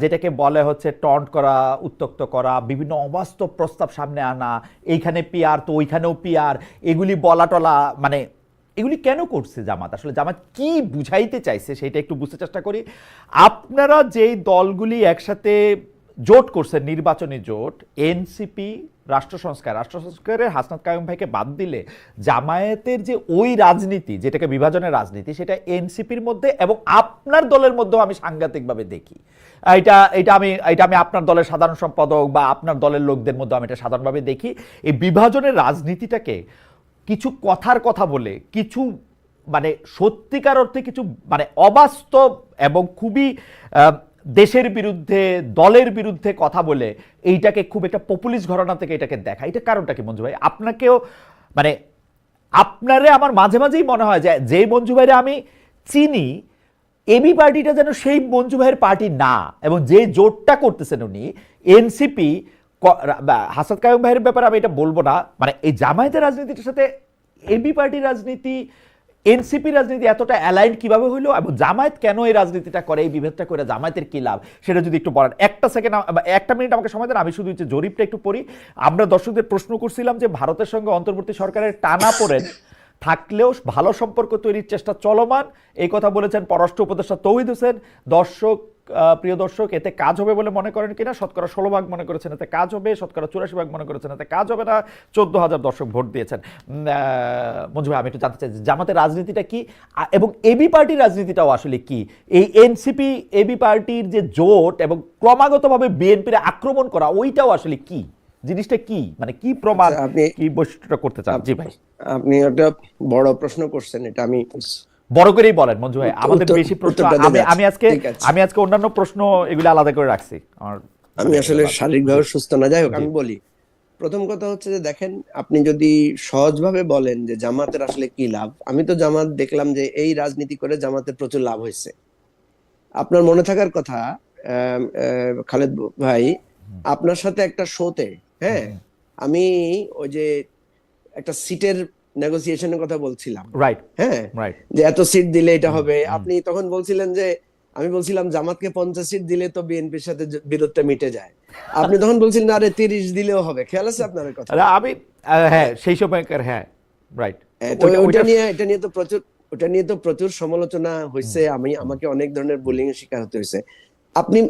Speaker 1: যেটাকে বলে হচ্ছে টন্ট করা, উত্তক্ত করা, বিভিন্ন অবাস্তব প্রস্তাব সামনে আনা, এইখানে পিয়ার তো ওইখানেও পিয়ার, এগুলি বলা টলা, মানে এগুলি কেন করছে জামাত? আসলে জামাত কি বুঝাইতে চাইছে সেটা একটু বুঝতে চেষ্টা করি। আপনারা যেই দলগুলি একসাথে জোট করছেন, নির্বাচনী জোট, এনসিপি, রাষ্ট্র সংস্কারের হাসনাত কায়ুম ভাইকে বাদ দিলে জামায়াতের যে ওই রাজনীতি, যেটাকে বিভাজনের রাজনীতি, সেটা এনসিপির মধ্যে এবং আপনার দলের মধ্যেও আমি সাংঘাতিকভাবে দেখি। এটা আমি আপনার দলের সাধারণ সম্পাদক বা আপনার দলের লোকদের মধ্যে আমি এটা সাধারণভাবে দেখি। এই বিভাজনের রাজনীতিটাকে কিছু কথার কথা বলে, কিছু মানে সত্যিকার অর্থে কিছু মানে অবাস্তব এবং খুবই দেশের বিরুদ্ধে, দলের বিরুদ্ধে কথা বলে এইটাকে খুব একটা পপুলিস্ট ঘটনা থেকে এটাকে দেখা, এটা কারণটা কি মঞ্জু ভাই? আপনাকেও মানে আপনারে আমার মাঝে মাঝেই মনে হয় যে মঞ্জু ভাইরে আমি চিনি, এবি পার্টিটা যেন সেই মঞ্জু ভাইয়ের পার্টি না, এবং যে জোটটা করতেছেন উনি এনসিপি, হাসনাত কায়ুম ভাইয়ের ব্যাপারে আমি এটা বলবো না, মানে এই জামায়াতের রাজনীতির সাথে এবি পার্টির রাজনীতি, এনসিপি রাজনীতি এতটা অ্যালাইন্ড কিভাবে হইলো, এবং জামায়াত কেন এই রাজনীতিটা করে, এই বিভেদটা করে জামায়াতের কি লাভ, সেটা যদি একটু বলেন। একটা মিনিট আমাকে সময় দেন, আমি শুধু জরিপটা একটু পড়ি। আমরা দর্শকদের প্রশ্ন করছিলাম যে ভারতের সঙ্গে অন্তর্বর্তী সরকারের টানাপোড়েন থাকলেও ভালো সম্পর্ক তৈরির চেষ্টা চলমান, এই কথা বলেছেন পররাষ্ট্র উপদেষ্টা তৌহিদ হোসেন। প্রিয় দর্শক, এতে কাজ হবে বলে মনে করেন কিনা? 16% মনে করেছেন এতে কাজ হবে, 84% মনে করেছেন এতে কাজ হবে না। 14,000 দর্শক ভোট দিয়েছেন। মঞ্জু ভাই, আমি একটু জানতে চাই জামাতের রাজনীতিটা কি এবং এবি পার্টির রাজনীতিটাও আসলে কি? এই এনসিপি এবি পার্টির যে জোট এবং ক্রমাগতভাবে বিএনপির আক্রমণ করা, ওইটাও আসলে কি জিনিসটা, কি মানে কি প্রমাণ, কি বৈশিষ্ট্যটা করতে চান? জি ভাই,
Speaker 2: আপনি একটা বড় প্রশ্ন করছেন, এটা আমি
Speaker 1: বড় করেই বলেন মঞ্জু ভাই, আমাদের
Speaker 2: উত্তর-
Speaker 1: বেশি প্রশ্ন
Speaker 2: উত্তরটা দিতে
Speaker 1: আমি
Speaker 2: যাচ্ছি।
Speaker 1: আজকে
Speaker 2: ঠিক আছে।
Speaker 1: আমি আজকে অন্যান্য প্রশ্ন এগুলো আলাদা করে রাখছি আমার
Speaker 2: আমি আসলে শারীরিকভাবে সুস্থ না, যাই হোক
Speaker 1: জি।
Speaker 2: আমি বলি। প্রথম কথা হচ্ছে যে দেখেন, আপনি যদি সহজভাবে বলেন যে জামাতের আসলে কি লাভ, আমি তো জামাত দেখলাম যে এই রাজনীতি করে জামাতের প্রচুর লাভ হয়েছে। আপনার মনে থাকার কথা খালেদ ভাই, আপনার সাথে একটা শোতে, হ্যাঁ, আমি ওই যে একটা সিটের নেগোসিয়েশনের কথা বলছিলাম,
Speaker 1: রাইট
Speaker 2: হ্যাঁ,
Speaker 1: রাইট
Speaker 2: যে এত সিট দিলে এটা হবে। আপনি তখন বলছিলেন যে, আমি বলছিলাম জামাতকে 50 সিট দিলে তো বিএনপির সাথে বিরোধটা মিটে যায়। আপনি তখন বলছিলেন আরে 30 দিলেও হবে। খেয়াল আছে আপনার ওই কথা?
Speaker 1: আমি হ্যাঁ সেই সময়কার হ্যাঁ রাইট
Speaker 2: তো ওটা নিয়ে তো প্রচুর সমালোচনা হয়েছে। আমাকে অনেক ধরনের বুলিং এর শিকার হতে হয়েছে।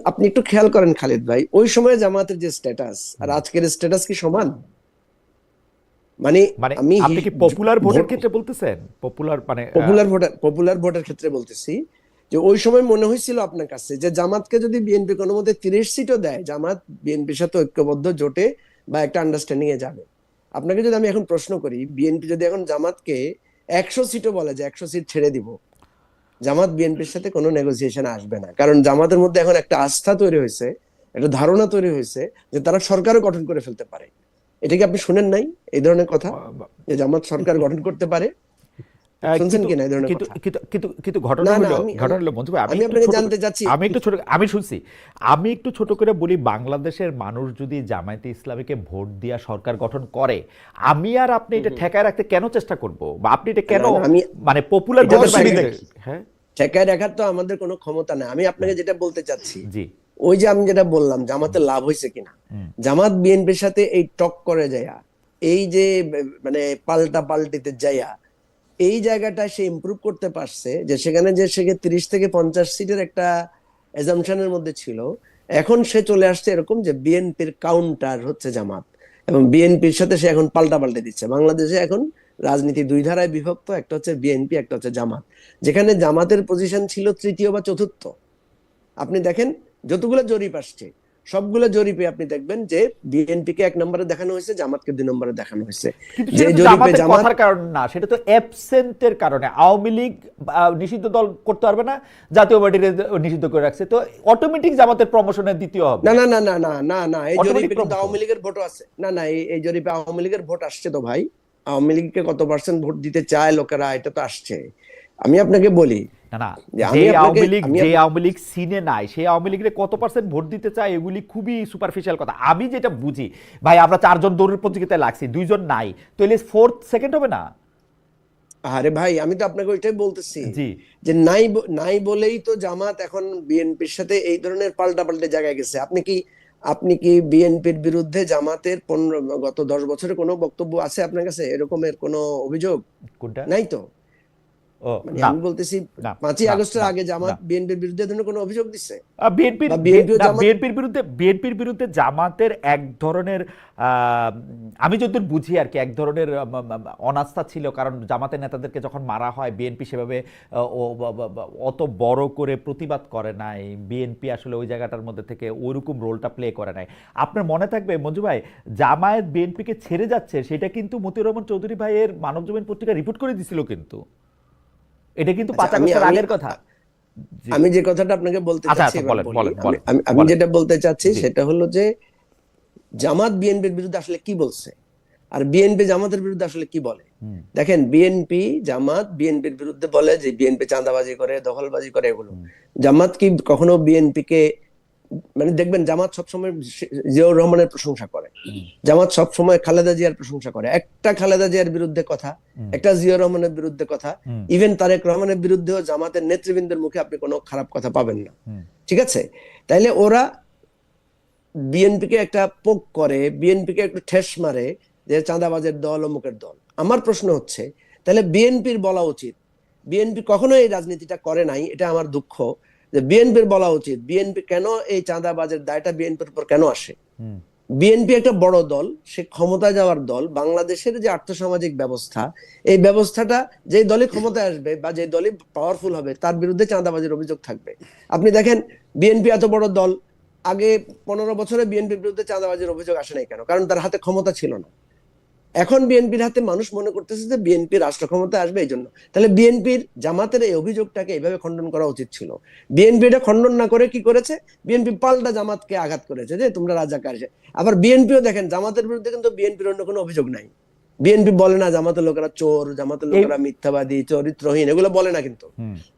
Speaker 2: আপনি একটু খেয়াল করেন খালিদ ভাই, ওই সময় জামাতের যে স্ট্যাটাস আর আজকের স্ট্যাটাস কি সমান? মানে
Speaker 1: মানে
Speaker 2: আমি
Speaker 1: আপনি কি পপুলার ভোটের ক্ষেত্রে বলতেছেন? পপুলার মানে
Speaker 2: পপুলার ভোটের ক্ষেত্রে বলতেছি যে ওই সময় মনে হয়েছিল আপনার কাছে যে জামাতকে যদি বিএনপি কোনো মতে 30 সিটও দেয়, জামাত বিএনপির সাথে ঐক্যবদ্ধ জোটে বা একটা আন্ডারস্ট্যান্ডিং এ যাবে। আপনাকে যদি আমি এখন প্রশ্ন করি, বিএনপি যদি এখন জামাতকে 100 সিটও বলে যে 100 সিট ছেড়ে দিব, জামাত বিএনপির সাথে কোনো নেগোসিয়েশন আসবে না। কারণ জামাতের মধ্যে এখন একটা আস্থা তৈরি হয়েছে, একটা ধারণা তৈরি হয়েছে যে তারা সরকারও গঠন করে ফেলতে পারে। এটা কি আপনি শুনেন নাই এই ধরনের কথা, যে জামাত সরকার গঠন করতে পারে? শুনছেন কিনা এই ধরনের
Speaker 1: কিন্তু
Speaker 2: কথা?
Speaker 1: কিন্তু কিন্তু কিন্তু ঘটনা
Speaker 2: না, না,
Speaker 1: হলো
Speaker 2: আমি-
Speaker 1: ঘটনা হলো মঞ্জু ভাই,
Speaker 2: আমি আপনাকে জানতে চাচ্ছি।
Speaker 1: আমি শুনছি, আমি একটু ছোট করে বলি, বাংলাদেশের মানুষ যদি জামায়াতে ইসলামীকে ভোট দিয়া সরকার গঠন করে, আমি আর আপনি এটা ঠেকায় রাখতে কেন চেষ্টা করব, বা আপনি এটা কেন
Speaker 2: না, না, আমি-
Speaker 1: মানে পপুলার
Speaker 2: এটা তো
Speaker 1: ভোটের বাইরে
Speaker 2: শুধু-
Speaker 1: হ্যাঁ
Speaker 2: ঠেকায় রাখার তো আমাদের কোনো ক্ষমতা নাই। আমি আপনাকে যেটা বলতে চাচ্ছি,
Speaker 1: জি
Speaker 2: ওই যে আমি যেটা বললাম জামাতের লাভ হয়েছে কিনা, জামাত বিএনপির সাথে এই টক করে যায়া, এই যে মানে পাল্টা পাল্টিতে যায়া, এই জায়গাটা সে ইমপ্রুভ করতে পারছে, যে সেখানে যে সে 30 থেকে 50 সিটের একটা এজাম্পশনের মধ্যে ছিল, এখন সে চলে আসছে এরকম যে বিএনপির কাউন্টার হচ্ছে জামাত, এবং বিএনপির সাথে সে এখন পাল্টা পাল্টে দিচ্ছে। বাংলাদেশে এখন রাজনীতি দুই ধারায় বিভক্ত, একটা হচ্ছে বিএনপি, একটা হচ্ছে জামাত। যেখানে জামাতের পজিশন ছিল তৃতীয় বা চতুর্থ। আপনি দেখেন যতগুলো জরিপ আসছে, সবগুলো জরিপে আপনি দেখবেন যে বিএনপি কে 1 নম্বরে দেখানো হয়েছে, জামাতকে 2 নম্বরে দেখানো হয়েছে।
Speaker 1: কিন্তু
Speaker 2: যে
Speaker 1: সেটা তো
Speaker 2: জরিপে
Speaker 1: জামাতের
Speaker 2: জামাত,
Speaker 1: কথার কারণে না, সেটা তো অ্যাবসেন্টের কারণে। আওয়ামী লীগ নিষিদ্ধ দল করতে পারবে না, জাতীয় পার্টির নিষিদ্ধ করে রাখছে, তো অটোমেটিক জামাতের প্রমোশনের দ্বিতীয় হবে।
Speaker 2: না না না না না না না, এই
Speaker 1: Automatic
Speaker 2: জরিপে কিন্তু
Speaker 1: promotion।
Speaker 2: আওয়ামী লীগের ভোটও আছে। না না, এই জরিপে আওয়ামী লীগের ভোট আসছে তো ভাই। আওয়ামী লীগকে কত পার্সেন্ট ভোট দিতে চায় লোকেরা, এটা তো আসছে। আমি আপনাকে বলি
Speaker 1: না না,
Speaker 2: যে আমি আপনাকে
Speaker 1: যে আওয়ামী লীগ সিনে নাই, সেই আওয়ামী লীগের কত পার্সেন্ট ভোট দিতে চায়, এগুলি খুবই সুপারফিশিয়াল কথা। আমি যেটা বুঝি ভাই, আমরা 4 জন দৌড়ের প্রতিযোগিতায় লাগছি, 2 জন নাই, তাহলে 4th সেকেন্ড হবে না?
Speaker 2: আরে ভাই, আমি তো আপনাকে ওইটাই বলতেছি
Speaker 1: জি
Speaker 2: যে নাই বলেই তো জামাত এখন বিএনপির সাথে এই ধরনের পাল্টাপাল্টে জায়গায় গেছে। আপনি কি বিএনপির বিরুদ্ধে জামাতের গত 10 বছরে কোনো বক্তব্য আছে আপনার কাছে, এরকমের কোনো অভিযোগ?
Speaker 1: কোনটা?
Speaker 2: নাই তো।
Speaker 1: ও
Speaker 2: মানে
Speaker 1: না
Speaker 2: আমি বলতেছি
Speaker 1: না
Speaker 2: 5ই
Speaker 1: না
Speaker 2: আগস্টের
Speaker 1: না
Speaker 2: আগে জামাত
Speaker 1: না।
Speaker 2: বিএনপির বিরুদ্ধে এ ধরনের কোনো অভিযোগ দিচ্ছে?
Speaker 1: বিএনপির
Speaker 2: বা বিএনপিও জামাত,
Speaker 1: বিএনপির বিরুদ্ধে জামাতের এক ধরনের আমি যতদূর বুঝি আর কি, এক ধরনের অনাস্থা ছিল, কারণ জামাতের নেতাদেরকে যখন মারা হয়, বিএনপি সেভাবে অত বড় করে প্রতিবাদ করে নাই। বিএনপি আসলে ওই জায়গাটার মধ্যে থেকে ওইরকম রোলটা প্লে করে নাই। আপনার মনে থাকবে মঞ্জু ভাই, জামায়াত বিএনপিকে ছেড়ে যাচ্ছে, সেটা কিন্তু মতিউর রহমান চৌধুরী ভাইয়ের মানবজমিন পত্রিকা রিপোর্ট করে দিছিল, কিন্তু এটা কিন্তু 5
Speaker 2: আচ্ছা,
Speaker 1: আগস্টের আগের কথা। জি
Speaker 2: আমি যে কথাটা আপনাকে বলতে
Speaker 1: আচ্ছা
Speaker 2: চাচ্ছি
Speaker 1: আচ্ছা,
Speaker 2: এবার
Speaker 1: বলেন
Speaker 2: বলি।
Speaker 1: বলেন বলেন
Speaker 2: আমি
Speaker 1: বলেন।
Speaker 2: যেটা বলতে চাচ্ছি
Speaker 1: জি
Speaker 2: সেটা হলো যে জামাত বিএনপির বিরুদ্ধে আসলে কি বলছে, আর বিএনপি জামাতের বিরুদ্ধে আসলে কি বলে। দেখেন, জামাত বিএনপির বিরুদ্ধে বলে যে বিএনপি চাঁদাবাজি করে, দখলবাজি করে, এগুলো। জামাত কি কখনো বিএনপি কে, মানে দেখবেন জামাত সবসময় জিয়াউর রহমানের প্রশংসা করে, জামাত সবসময় খালেদা জিয়ার প্রশংসা করে। একটা খালেদা জিয়ার বিরুদ্ধে কথা, একটা জিয়াউর রহমানের বিরুদ্ধে কথা, ইভেন তারেক রহমানের বিরুদ্ধেও জামাতের নেতৃবৃন্দের মুখে আপনি কোনো খারাপ কথা পাবেন না। ঠিক আছে? তাইলে ওরা বিএনপিকে একটা পোক করে, বিএনপিকে একটু ঠেস মারে যে চাঁদাবাজের দল, অমুকের দল। আমার প্রশ্ন হচ্ছে, তাহলে বিএনপির বলা উচিত, বিএনপি কখনো এই রাজনীতিটা করে নাই, এটা আমার দুঃখ, যে বিএনপির বলা উচিত বিএনপি কেন এই চাঁদাবাজের দায়টা বিএনপির উপর কেন আসে। বিএনপি একটা বড় দল, সে ক্ষমতায় যাওয়ার দল। বাংলাদেশের যে আর্থসামাজিক ব্যবস্থা, এই ব্যবস্থাটা যে দলই ক্ষমতায় আসবে বা যে দলই পাওয়ারফুল হবে, তার বিরুদ্ধে চাঁদাবাজির অভিযোগ থাকবে। আপনি দেখেন, বিএনপি এত বড় দল, আগে 15 বছরে বিএনপির বিরুদ্ধে চাঁদাবাজির অভিযোগ আসে নাই কেন? কারণ তার হাতে ক্ষমতা ছিল না। এখন বিএনপির হাতে মানুষ মনে করতেছে যে বিএনপি রাষ্ট্র ক্ষমতায় আসবে এই জন্য। তাহলে বিএনপির জামাতের এই অভিযোগটাকে এইভাবে খণ্ডন করা উচিত ছিল। বিএনপি এটা খণ্ডন না করে কি করেছে, বিএনপি পাল্টা জামাতকে আঘাত করেছে যে তোমরা রাজাকার। আবার বিএনপিও দেখেন জামাতের বিরুদ্ধে কিন্তু বিএনপির অন্য কোনো অভিযোগ নাই। বিএনপি বলে না জামাতের লোকেরা চোর, জামাতের লোকেরা মিথ্যাবাদী, চরিত্রহীন, এগুলো বলে না। কিন্তু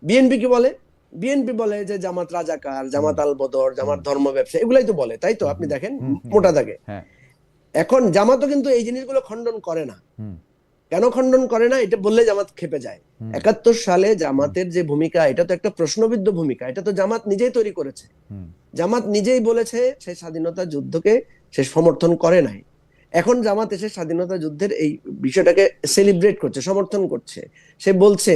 Speaker 2: বিএনপি কি বলে? বিএনপি বলে যে জামাত রাজাকার, জামাত আল বদর, জামাত ধর্ম ব্যবসা, এগুলাই তো বলে, তাই তো? আপনি দেখেন মোটা দাগে। এখন জামাতও কিন্তু এই জিনিসগুলো খণ্ডন করে না। কেন খণ্ডন করে না এটা বললে জামাত খেপে যায়। ৭১ সালে জামাতের যে ভূমিকা, এটা তো একটা প্রশ্নবিদ্ধ ভূমিকা, এটা তো জামাত নিজেই তৈরি করেছে। জামাত নিজেই বলেছে সেই স্বাধীনতা যুদ্ধকে সে সমর্থন করে নাই। এখন জামাত এসে স্বাধীনতা যুদ্ধের এই বিষয়টাকে সেলিব্রেট করছে, সমর্থন করছে, সে বলছে।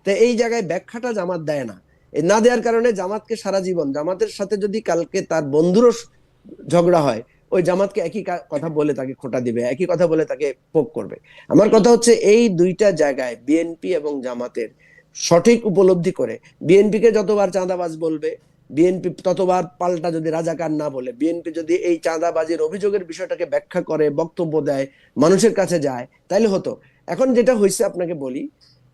Speaker 2: তো এই জায়গায় ব্যাখ্যাটা জামাত দেয় না। এই না দেওয়ার কারণে জামাতকে সারা জীবন, জামাতের সাথে যদি কালকে তার বন্ধুরও ঝগড়া হয়, ওই জামাতকে একই কথা বলে তাকে খোটা দিবে, একই কথা বলে তাকে পোক করবে। আমার কথা হচ্ছে এই দুইটা জায়গায় বিএনপি এবং জামাতের সঠিক উপলব্ধি করে, বিএনপিকে যতবার চাঁদাবাজ বলবে, বিএনপি ততবার পাল্টা যদি রাজাকার না বলে, বিএনপি যদি এই চাঁদাবাজির অভিযোগের বিষয়টাকে ব্যাখ্যা করে, বক্তব্য দেয়, মানুষের কাছে যায়, তাইলে হতো। এখন যেটা হয়েছে আপনাকে বলি,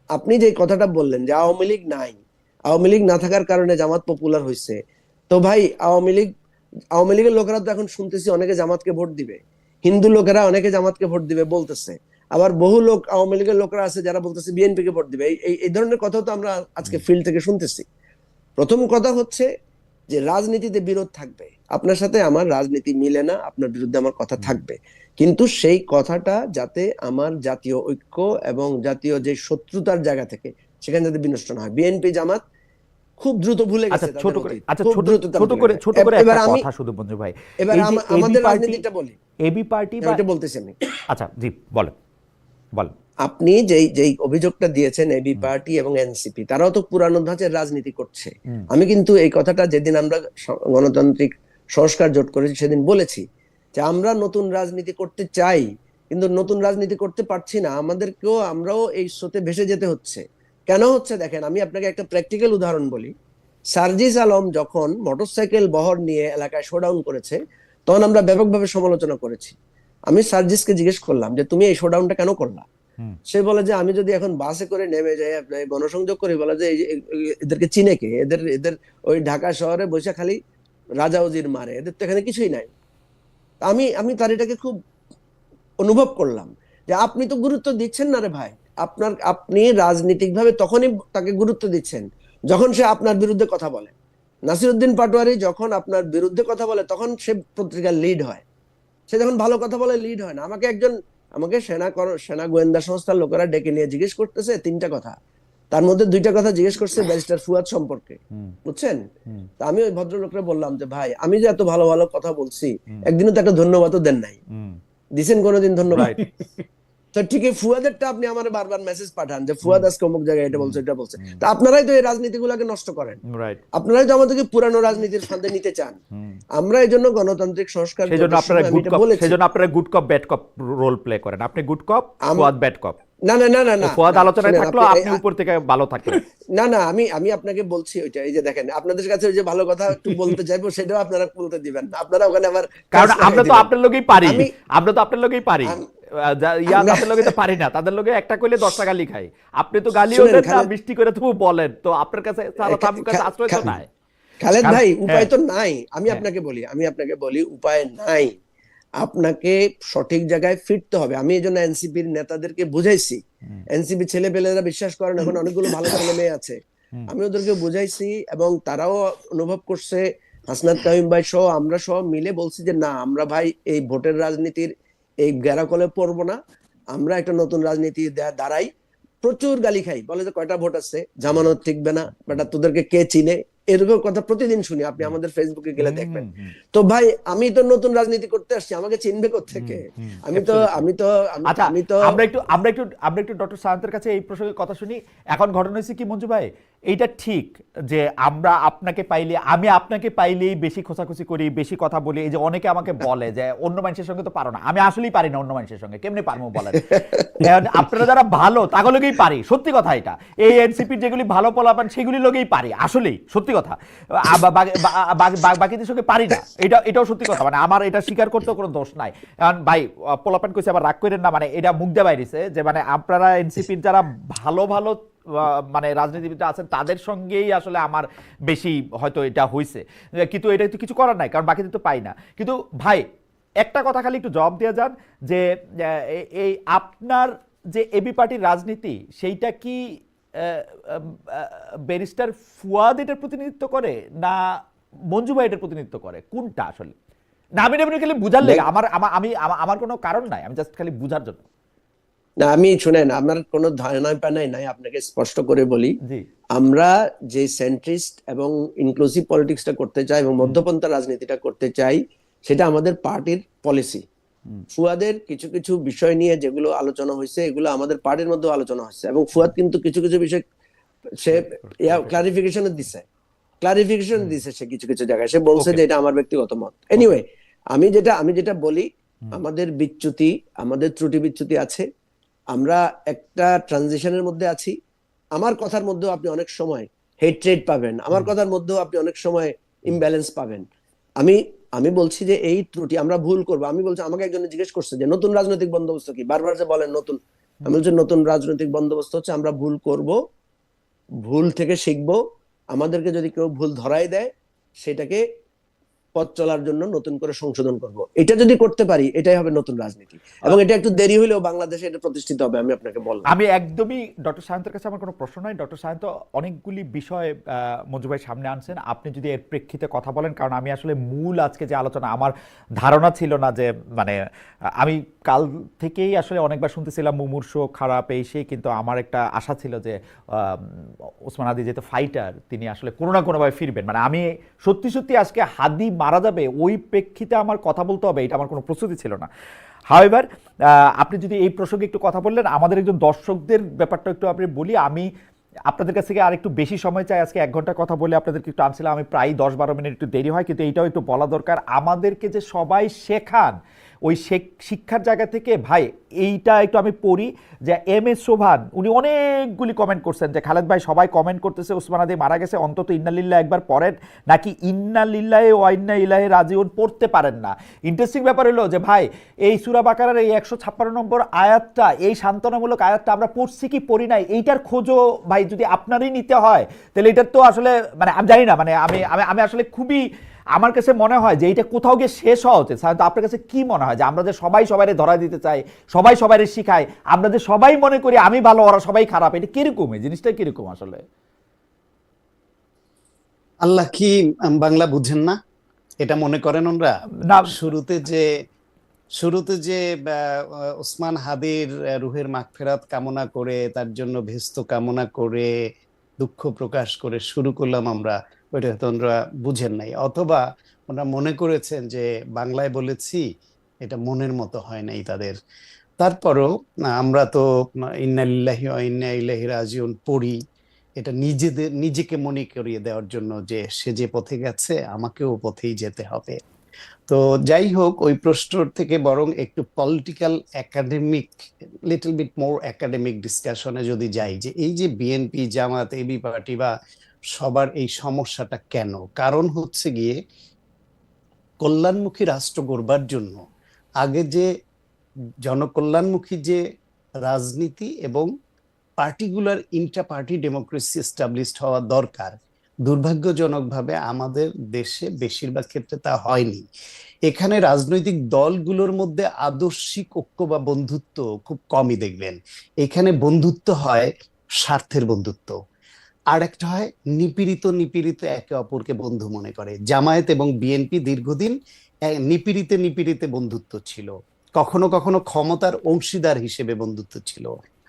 Speaker 2: আপনি যে কথাটা বললেন যে আওয়ামী লীগ নাই, আওয়ামী লীগ না থাকার কারণে জামাত পপুলার হয়েছে, তো ভাই আওয়ামী লীগের লোকেরা তো এখন শুনতেছি অনেকে জামাতকে ভোট দিবে, হিন্দু লোকেরা অনেকে জামাতকে ভোট দিবে বলতেছে, আবার বহু লোক আওয়ামী লীগের লোকেরা আছে যারা বলতেছে বিএনপি কে ভোট দিবে। এই ধরনের কথা তো আমরা আজকে ফিল্ড থেকে শুনতেছি। প্রথম কথা হচ্ছে যে রাজনীতিতে বিরোধ থাকবে, আপনার সাথে আমার রাজনীতি মিলে না, আপনার বিরুদ্ধে আমার কথা থাকবে, কিন্তু সেই কথাটা যাতে আমার জাতীয় ঐক্য এবং জাতীয় যে শত্রুতার জায়গা থেকে সেখানে যাতে বিনষ্ট না হয়। বিএনপি জামাত খুব দ্রুত ভুলে গেছে।
Speaker 1: ছোট করে একটা কথা শুধু মঞ্জু ভাই,
Speaker 2: এবার আমাদের রাজনীতিটা বলি,
Speaker 1: এবি পার্টি
Speaker 2: এটা বলতেছি আমি।
Speaker 1: আচ্ছা জি বলেন।
Speaker 2: আপনি যেই অভিযোগটা দিয়েছেন, এবি পার্টি এবং এনসিপি তারাও তো পুরানো ধাঁচের রাজনীতি করছে। আমি কিন্তু এই কথাটা যেদিন আমরা গণতান্ত্রিক সংস্কার জোট করেছি সেদিন বলেছি যে আমরা নতুন রাজনীতি করতে চাই, কিন্তু নতুন রাজনীতি করতে পারছি না, আমরাও এই স্রোতে ভেসে যেতে হচ্ছে। কেন হচ্ছে দেখেন, আমি আপনাকে একটা প্র্যাকটিক্যাল উদাহরণ বলি। সার্জিস আলম যখন মোটরসাইকেল বহর নিয়ে এলাকায় শোডাউন করেছে, তখন আমরা ব্যাপকভাবে সমালোচনা করেছি। আমি সার্জিসকে জিজ্ঞেস করলাম যে তুমি এই শোডাউনটা কেন করলা? সে বলে যে আমি যদি এখন বাসে করে নেমে যাই, গণসংযোগ করি, বলে যে এদেরকে চিনে কে, এদের ওই ঢাকা শহরে বসে খালি রাজা উজির মারে, এদের তো এখানে কিছুই নাই। আমি তার এটাকে খুব অনুভব করলাম যে আপনি তো গুরুত্ব দিচ্ছেন না রে ভাই। আপনি রাজনীতিক ভাবে তখনই তাকে গুরুত্ব দিচ্ছেন যখন সে আপনার বিরুদ্ধে কথা বলে। নাসিরউদ্দিন পাটোয়ারি যখন আপনার বিরুদ্ধে কথা বলে তখন সে পত্রিকার লিড হয়, সে যখন ভালো কথা বলে লিড হয় না। আমাকে সেনা গোয়েন্দা সংস্থার লোকেরা ডেকে নিয়ে জিজ্ঞেস করতেছে 3টা কথা, তার মধ্যে 2টা কথা জিজ্ঞেস করছে ব্যারিস্টার ফুয়াদ সম্পর্কে, বুঝছেন? তা আমি ওই ভদ্রলোকরে বললাম যে ভাই আমি যে এত ভালো ভালো কথা বলছি, একদিনও তো একটা ধন্যবাদও দেন নাই, দিছেন কোনোদিন ধন্যবাদ? তো ঠিকই ফুয়াদেরটা আপনি আমার বারবার মেসেজ পাঠান যে ফুয়াদ আজকে অমুক জায়গায় এটা বলছে, এটা বলছে। তা আপনারাই তো এই রাজনীতিগুলোকে নষ্ট করেন, আপনারাই তো আমাদেরকে পুরানো রাজনীতির ফাঁদে নিতে চান। আমরা এই জন্য গণতান্ত্রিক সংস্কার,
Speaker 1: সেজন্য আপনারা গুড কপ ব্যাড কপ রোল প্লে করেন। আপনি গুড কপ, ফুয়াদ ব্যাড কপ।
Speaker 2: না,
Speaker 1: ফুয়াদ আলোচনায় থাকলো, আপনি উপর থেকে ভালো থাকলেন।
Speaker 2: না, আমি আপনাকে বলছি ওইটা, এই যে দেখেন আপনাদের কাছে ওই যে ভালো কথা একটু বলতে চাইবো, সেটাও আপনারা বলতে দিবেন না। আপনারা ওখানে আবার,
Speaker 1: কারণ আমরা তো আপনার লোকেই পারি, তাদের লোকে তো পারি না, তাদের লোকে একটা কইলে 10টা গালি খাই। আপনি তো গালিও দেন না, মিষ্টি করে তবু বলেন, তো আপনার কাছে আশ্রয় তো নাই।
Speaker 2: খালেদ ভাই উপায় তো নাই। আমি আপনাকে বলি উপায় নাই, আপনাকে সঠিক জায়গায় ফিরতে হবে। আমি এই জন্য এনসিপির নেতাদেরকে বুঝাইছি, এনসিপি ছেলে পেলেরা বিশ্বাস করেন, এখন অনেকগুলো ভালো ছেলে মেয়ে আছে, আমি ওদেরকে বুঝাইছি এবং তারাও অনুভব করছে। হাসনাত তামিম ভাই সহ আমরা সহ মিলে বলছি যে না, আমরা ভাই এই ভোটের রাজনীতির এই গ্যারাকলে পড়বো না, আমরা একটা নতুন রাজনীতি দাঁড়াই। প্রচুর গালি খাই, বলে যে কয়টা ভোট আছে, জামানত ঠিকবে না, বেটা তোদেরকে কে চিনে, এরকম কথা প্রতিদিন শুনি, আপনি আমাদের ফেসবুকে গেলে দেখবেন। তো ভাই আমি তো নতুন রাজনীতি করতে আসছি, আমাকে চিনবে কোত্থেকে?
Speaker 1: আমরা একটু ডক্টর সায়েন্তের কাছে এই প্রসঙ্গে কথা শুনি। এখন ঘটনা হয়েছে কি মঞ্জু ভাই, এইটা ঠিক যে আমরা আপনাকে পাইলে, আমি আপনাকে পাইলেই বেশি খোঁচাখুচি করি, বেশি কথা বলি। এই যে অনেকে আমাকে বলে যে অন্য মানুষের সঙ্গে তো পারো না, আমি আসলেই পারি না অন্য মানুষের সঙ্গে, কেমনে পারবো বলেন? এখন আপনারা যারা ভালো তাগুলোকেই পারি, সত্যি কথা এটা। এই এনসিপির যেগুলি ভালো পোলাপান সেগুলি লোকেই পারি, আসলেই সত্যি কথা। বাকিদের সঙ্গে পারি না, এটাও সত্যি কথা। মানে আমার এটা স্বীকার করতেও কোনো দোষ নাই। কারণ ভাই পোলাপান কইছে আবার রাগ করেন না, মানে এটা মুখ দিয়ে বাইরেছে যে মানে আপনারা এনসিপির যারা ভালো ভালো মানে রাজনীতিবিদ আছেন তাদের সঙ্গেই আসলে আমার বেশি হয়তো এটা হয়েছে, কিন্তু এটা তো কিছু করার নাই, কারণ বাকিদের তো পাই না। কিন্তু ভাই একটা কথা খালি একটু জবাব দিয়ে যান যে এই আপনার যে এবি পার্টির রাজনীতি সেইটা কি ব্যারিস্টার ফুয়াদ এটার প্রতিনিধিত্ব করে না মঞ্জু ভাই এটার প্রতিনিধিত্ব করে, কোনটা আসলে? না আমি খালি বুঝার লেগে, আমার কোনো কারণ নাই, আমি জাস্ট খালি বুঝার জন্য।
Speaker 2: না আমি শুনেন, আমার কোনো ধারণাই পানাই নাই, আপনাকে স্পষ্ট করে বলি।
Speaker 1: জি
Speaker 2: আমরা যে সেন্ট্রিস্ট এবং ইনক্লুসিভ পলিটিক্সটা করতে চাই এবং মধ্যপন্থা রাজনীতিটা করতে চাই, সেটা আমাদের পার্টির পলিসি। ফুয়াদের কিছু কিছু বিষয় নিয়ে যেগুলো আলোচনা হয়েছে, এগুলো আমাদের পার্টির মধ্যে আলোচনা হয়েছে, এবং ফুয়াদ কিন্তু কিছু কিছু বিষয় সে ক্লারিফিকেশন দিছে সে কিছু কিছু জায়গায় সে বলছে যে এটা আমার ব্যক্তিগত মত। এনিওয়ে, আমি যেটা বলি, আমাদের বিচ্যুতি, আমাদের ত্রুটি বিচ্যুতি আছে, আমরা একটা ট্রানজিশনের মধ্যে আছি। আমার কথার মধ্যেও আপনি অনেক সময় হেট্রেড পাবেন, আমার কথার মধ্যেও আপনি অনেক সময় ইমব্যালেন্স পাবেন। আমি আমি বলছি যে এই ত্রুটি আমরা ভুল করবো। আমি বলছি, আমাকে একজন জিজ্ঞেস করছে যে নতুন রাজনৈতিক বন্দোবস্ত কি, বারবার যে বলেন নতুন, আমি বলছি নতুন রাজনৈতিক বন্দোবস্ত হচ্ছে আমরা ভুল করব, ভুল থেকে শিখবো, আমাদেরকে যদি কেউ ভুল ধরাই দেয় সেটাকে পথ চলার জন্য নতুন করে সংশোধন করব। এটা যদি করতে পারি, এটাই হবে নতুন রাজনীতি, এবং এটা একটু দেরি হলেও বাংলাদেশে এটা প্রতিষ্ঠিত হবে, আমি আপনাকে বললাম।
Speaker 1: আমি একদমই ডক্টর সায়ন্তের কাছে আমার কোনো প্রশ্ন নাই। ডক্টর সায়ন্ত অনেকগুলি বিষয় মঞ্জু ভাই সামনে আনছেন, আপনি যদি এর প্রেক্ষিতে কথা বলেন, কারণ আমি আসলে মূল আজকে যে আলোচনা, আমার ধারণা ছিল না যে মানে আমি কাল থেকেই আসলে অনেকবার শুনতেছিলাম মুমূর্ষ খারাপ এই সেই, কিন্তু আমার একটা আশা ছিল যে ওসমান হাদি যেহেতু ফাইটার, তিনি আসলে কোনো না কোনোভাবে ফিরবেন। মানে আমি সত্যি সত্যি আজকে হাদি মারা যাবে ওই প্রেক্ষিতে আমার কথা বলতে হবে, এটা আমার কোনো প্রস্তুতি ছিল না। হাওয়েভার আপনি যদি এই প্রসঙ্গে একটু কথা বললেন, আমাদের একজন দর্শকদের ব্যাপারটা একটু আপনি বলি। আমি আপনাদের কাছ থেকে আর একটু বেশি সময় চাই, আজকে 1 ঘন্টা কথা বলে আপনাদেরকে একটু আনছিলাম, আমি প্রায় 10-12 মিনিট একটু দেরি হয়, কিন্তু এইটাও একটু বলা দরকার। আমাদেরকে যে সবাই শেখান ওই শিক্ষার জায়গা থেকে ভাই, এইটা একটু আমি পড়ি যে এম এস শোভান উনি অনেকগুলি কমেন্ট করছেন যে খালেদ ভাই সবাই কমেন্ট করতেছে ওসমান হাদি মারা গেছে, অন্তত ইন্নালিল্লাহ একবার পড়েন, নাকি ইন্নালিল্লাহি ওয়া ইন্না ইলাইহি রাজিউন পড়তে পারেন না। ইন্টারেস্টিং ব্যাপার হলো যে ভাই এই সূরা বাকারার এই 156 নম্বর আয়াতটা, এই সান্ত্বনামূলক আয়াতটা আমরা পড়ছি কি পড়ি নাই, এইটার খোঁজও ভাই যদি আপনারই নিতে হয়, তাহলে এটার তো আসলে মানে আমি জানি না, মানে আমি আসলে খুবই, আমার কাছে মনে হয় যে এইটা কোথাও গিয়ে শেষ হওয়া উচিত। সাধারণত আপনার কাছে কি মনে হয় যে আমরা যে সবাই সবাই ধরা দিতে চাই, সবাই সবাই শিখাই, আমরা যে সবাই মনে করি আমি ভালো ওরা সবাই খারাপ, এটা কিরকম, এই জিনিসটা কিরকম আসলে?
Speaker 3: আল্লাহ কি বাংলা বুঝেন না, এটা মনে করেন ওনরা?
Speaker 1: না
Speaker 3: শুরুতে যে ওসমান হাদির রুহের মাগফিরাত কামনা করে, তার জন্য ভেস্ত কামনা করে, দুঃখ প্রকাশ করে শুরু করলাম আমরা, ওইটা হয়তো ওনরা বুঝেন নাই, অথবা ওনারা মনে করেছেন যে বাংলায় বলেছি, এটা মনের মতো হয় নাই তাদের। তারপরও আমরা তো ইন্না লিল্লাহি ওয়া ইন্না ইলাইহি রাজিউন পড়ি, এটা নিজেকে মনে করিয়ে দেওয়ার জন্য যে সে যে পথে গেছে আমাকেও পথেই যেতে হবে। তো যাই হোক, ওই প্রশ্ন থেকে বরং একটু political academic, little bit more academic ডিসকাশনে যদি যাই, যে এই যে বিএনপি, জামাত, এবি পার্টি বা সবার এই সমস্যাটা কেন? কারণ হচ্ছে গিয়ে কল্যাণমুখী রাষ্ট্র গড়বার জন্য আগে যে জনকল্যাণমুখী যে রাজনীতি এবং particular Intra party democracy established হওয়া দরকার, দুর্ভাগ্যজনকভাবে আমাদের দেশে বেশিরভাগ ক্ষেত্রে তা হয়নি। এখানে রাজনৈতিক দলগুলোর মধ্যে আদর্শিক ঐক্য বা বন্ধুত্ব খুব কমই দেখবেন। এখানে বন্ধুত্ব হয় স্বার্থের বন্ধুত্ব, আর একটা হয় নিপীড়িত একে অপরকে বন্ধু মনে করে। জামায়াত এবং বিএনপি দীর্ঘদিন নিপীড়িতে বন্ধুত্ব ছিল, কখনো কখনো ক্ষমতার অংশীদার হিসেবে বন্ধুত্ব ছিল।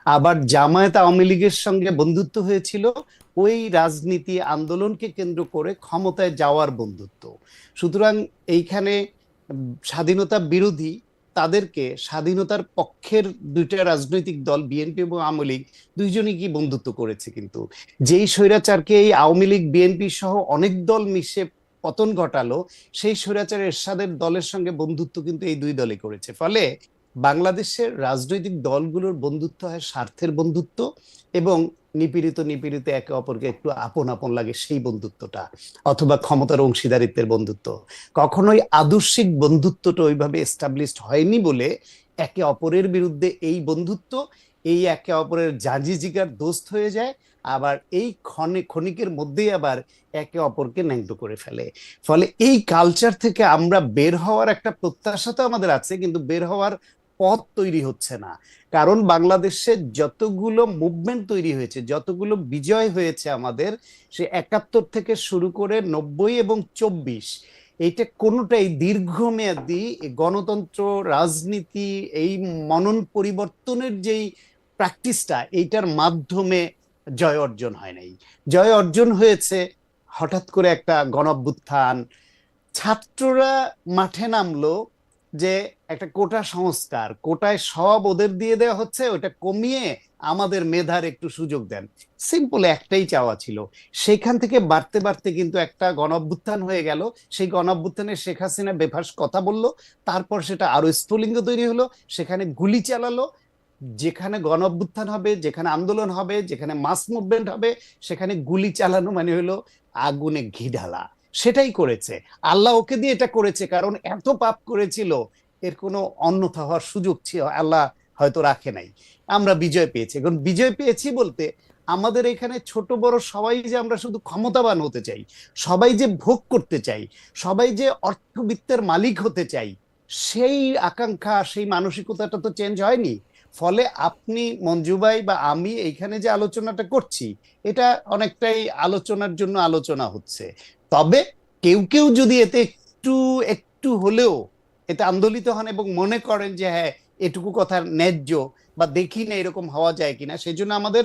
Speaker 3: আবার জামায়াত আওয়ামী লীগের সঙ্গে বন্ধুত্ব হয়েছিল ওই রাজনীতি আন্দোলনকে কেন্দ্র করে ক্ষমতায় যাওয়ার বন্ধুত্ব। সুতরাং এইখানে স্বাধীনতা বিরোধী তাদেরকে স্বাধীনতার পক্ষের দুইটা রাজনৈতিক দল বিএনপি এবং আওয়ামী লীগ দুইজনই কি বন্ধুত্ব করেছে, কিন্তু যেই স্বৈরাচারকে এই আওয়ামী লীগ বিএনপি সহ অনেক দল মিশে পতন ঘটালো, সেই স্বৈরাচার এরশাদের দলের সঙ্গে বন্ধুত্ব কিন্তু এই দুই দলই করেছে। ফলে বাংলাদেশের রাজনৈতিক দলগুলোর বন্ধুত্ব হয় স্বার্থের বন্ধুত্ব এবং নিপীড়িত নিপীড়িত একে অপরকে একটু আপন আপন লাগে সেই বন্ধুত্বটা, অথবা ক্ষমতার অংশীদারিত্বের বন্ধুত্ব। কখনোই আদর্শিক বন্ধুত্বটা ওইভাবে এস্টাবলিশড হয়নি বলে একে অপরের বিরুদ্ধে এই বন্ধুত্ব, এই একে অপরের জাঁজি জিগার দোস্ত হয়ে যায়, আবার এই ক্ষণিকের মধ্যেই আবার একে অপরকে ন্যাংটো করে ফেলে। ফলে এই কালচার থেকে আমরা বের হওয়ার একটা প্রত্যাশা তো আমাদের আছে, কিন্তু বের হওয়ার পথ তৈরি হচ্ছে না। কারণ বাংলাদেশে যতগুলো মুভমেন্ট তৈরি হয়েছে, যতগুলো বিজয় হয়েছে আমাদের, সে 71 থেকে শুরু করে 90 এবং 24, এইটা কোনোটাই দীর্ঘমেয়াদী গণতন্ত্র, রাজনীতি, এই মনন পরিবর্তনের যেই প্র্যাকটিসটা, এইটার মাধ্যমে জয় অর্জন হয় নাই। জয় অর্জন হয়েছে হঠাৎ করে একটা গণঅভ্যুত্থান, ছাত্ররা মাঠে নামলো, যে একটা কোটা সংস্কার, কোটায় সব ওদের দিয়ে দেওয়া হচ্ছে, ওটা কমিয়ে আমাদের মেধার একটু সুযোগ দেন। সিম্পল একটাই চাওয়া ছিল। সেখান থেকে বাড়তে বাড়তে কিন্তু একটা গণঅভ্যুত্থান হয়ে গেল। সেই গণঅভ্যুত্থানে শেখ হাসিনা বেফাস কথা বললো, তারপর সেটা আরো স্ফুলিঙ্গ তৈরি হলো, সেখানে গুলি চালালো। যেখানে গণঅভ্যুত্থান হবে, যেখানে আন্দোলন হবে, যেখানে মাস মুভমেন্ট হবে, সেখানে গুলি চালানো মানে হলো আগুনে ঘি ঢালা। সেটাই করেছে। আল্লাহ ওকে দিয়ে এটা করেছে, কারণ এত পাপ করেছিল, এর কোনো অন্যথা হওয়ার সুযোগ ছিল আল্লাহ হয়তো রাখে নাই। আমরা বিজয় পেয়েছি। এখন বিজয় পেয়েছি বলতে আমাদের এখানে ছোট বড় সবাই যে আমরা শুধু ক্ষমতাবান হতে চাই, সবাই যে ভোগ করতে চাই, সবাই যে অর্থবিত্তের মালিক হতে চাই, সেই আকাঙ্ক্ষা, সেই মানসিকতাটা তো চেঞ্জ হয়নি। ফলে আপনি মঞ্জু ভাই বা আমি এইখানে যে আলোচনাটা করছি, এটা অনেকটাই আলোচনার জন্য আলোচনা হচ্ছে। তবে কেউ কেউ যদি এতে একটু একটু হলেও এতে আন্দোলিত হন এবং মনে করেন যে হ্যাঁ এটুকু কথা ন্যায্য, বা দেখি না এরকম হওয়া যায় কিনা, সেই জন্য আমাদের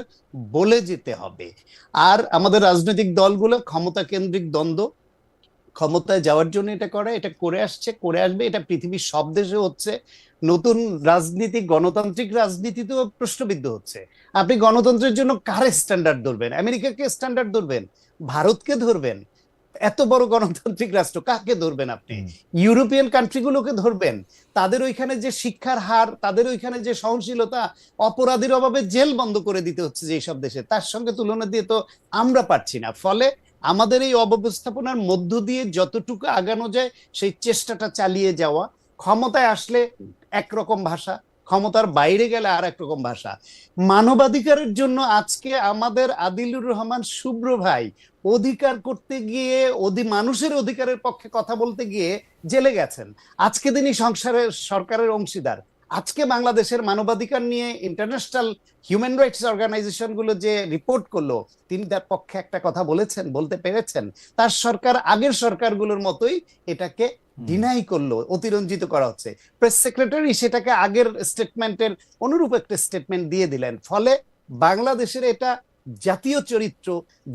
Speaker 3: বলে যেতে হবে। আর আমাদের রাজনৈতিক দলগুলো ক্ষমতা কেন্দ্রিক দ্বন্দ্ব, ক্ষমতায় যাওয়ার জন্য এটা করে, এটা করে আসছে, করে আসবে, এটা পৃথিবীর সব দেশে হচ্ছে। নতুন রাজনীতি, গণতান্ত্রিক রাজনীতি তো প্রশ্নবিদ্ধ হচ্ছে। আপনি গণতন্ত্রের জন্য কার স্ট্যান্ডার্ড ধরবেন? আমেরিকাকে স্ট্যান্ডার্ড ধরবেন? ভারতকে ধরবেন? এত বড় গণতান্ত্রিক রাষ্ট্র কাকে ধরবেন আপনি? ইউরোপিয়ান কান্ট্রিগুলোকে ধরবেন? তাদের ওইখানে যে শিক্ষার হার, তাদের ওইখানে যে সহনশীলতা, অপরাধীর অভাবে জেল বন্ধ করে দিতে হচ্ছে যে সব দেশে, তার সঙ্গে তুলনা দিয়ে তো আমরা পারছি না। ফলে আমাদের এই অব্যবস্থাপনার মধ্য দিয়ে যতটুকু আগানো যায় সেই চেষ্টাটা চালিয়ে যাওয়া। ক্ষমতায় আসলে একরকম ভাষা, ক্ষমতার বাইরে গেলে আর একরকম ভাষা। মানবাধিকারের জন্য আজকে আমাদের আদিলুর রহমান শুভ্র ভাই অধিকার করতে গিয়ে, মানুষের অধিকারের পক্ষে কথা বলতে গিয়ে জেলে গেছেন। আজকে তিনি সরকারের অংশীদার। আজকে বাংলাদেশের মানবাধিকার নিয়ে ইন্টারন্যাশনাল হিউম্যান রাইটস অর্গানাইজেশন গুলো যে রিপোর্ট করলো, তিনি তার পক্ষে একটা কথা বলেছেন, বলতে পেরেছেন। তার সরকার আগের সরকারগুলোর মতোই এটাকে ডিনাই করলো, অতিরঞ্জিত করা হচ্ছে। প্রেস সেক্রেটারি সেটাকে আগের স্টেটমেন্টের অনুরূপ একটা স্টেটমেন্ট দিয়ে দিলেন। ফলে বাংলাদেশের এটা জাতীয় চরিত্র,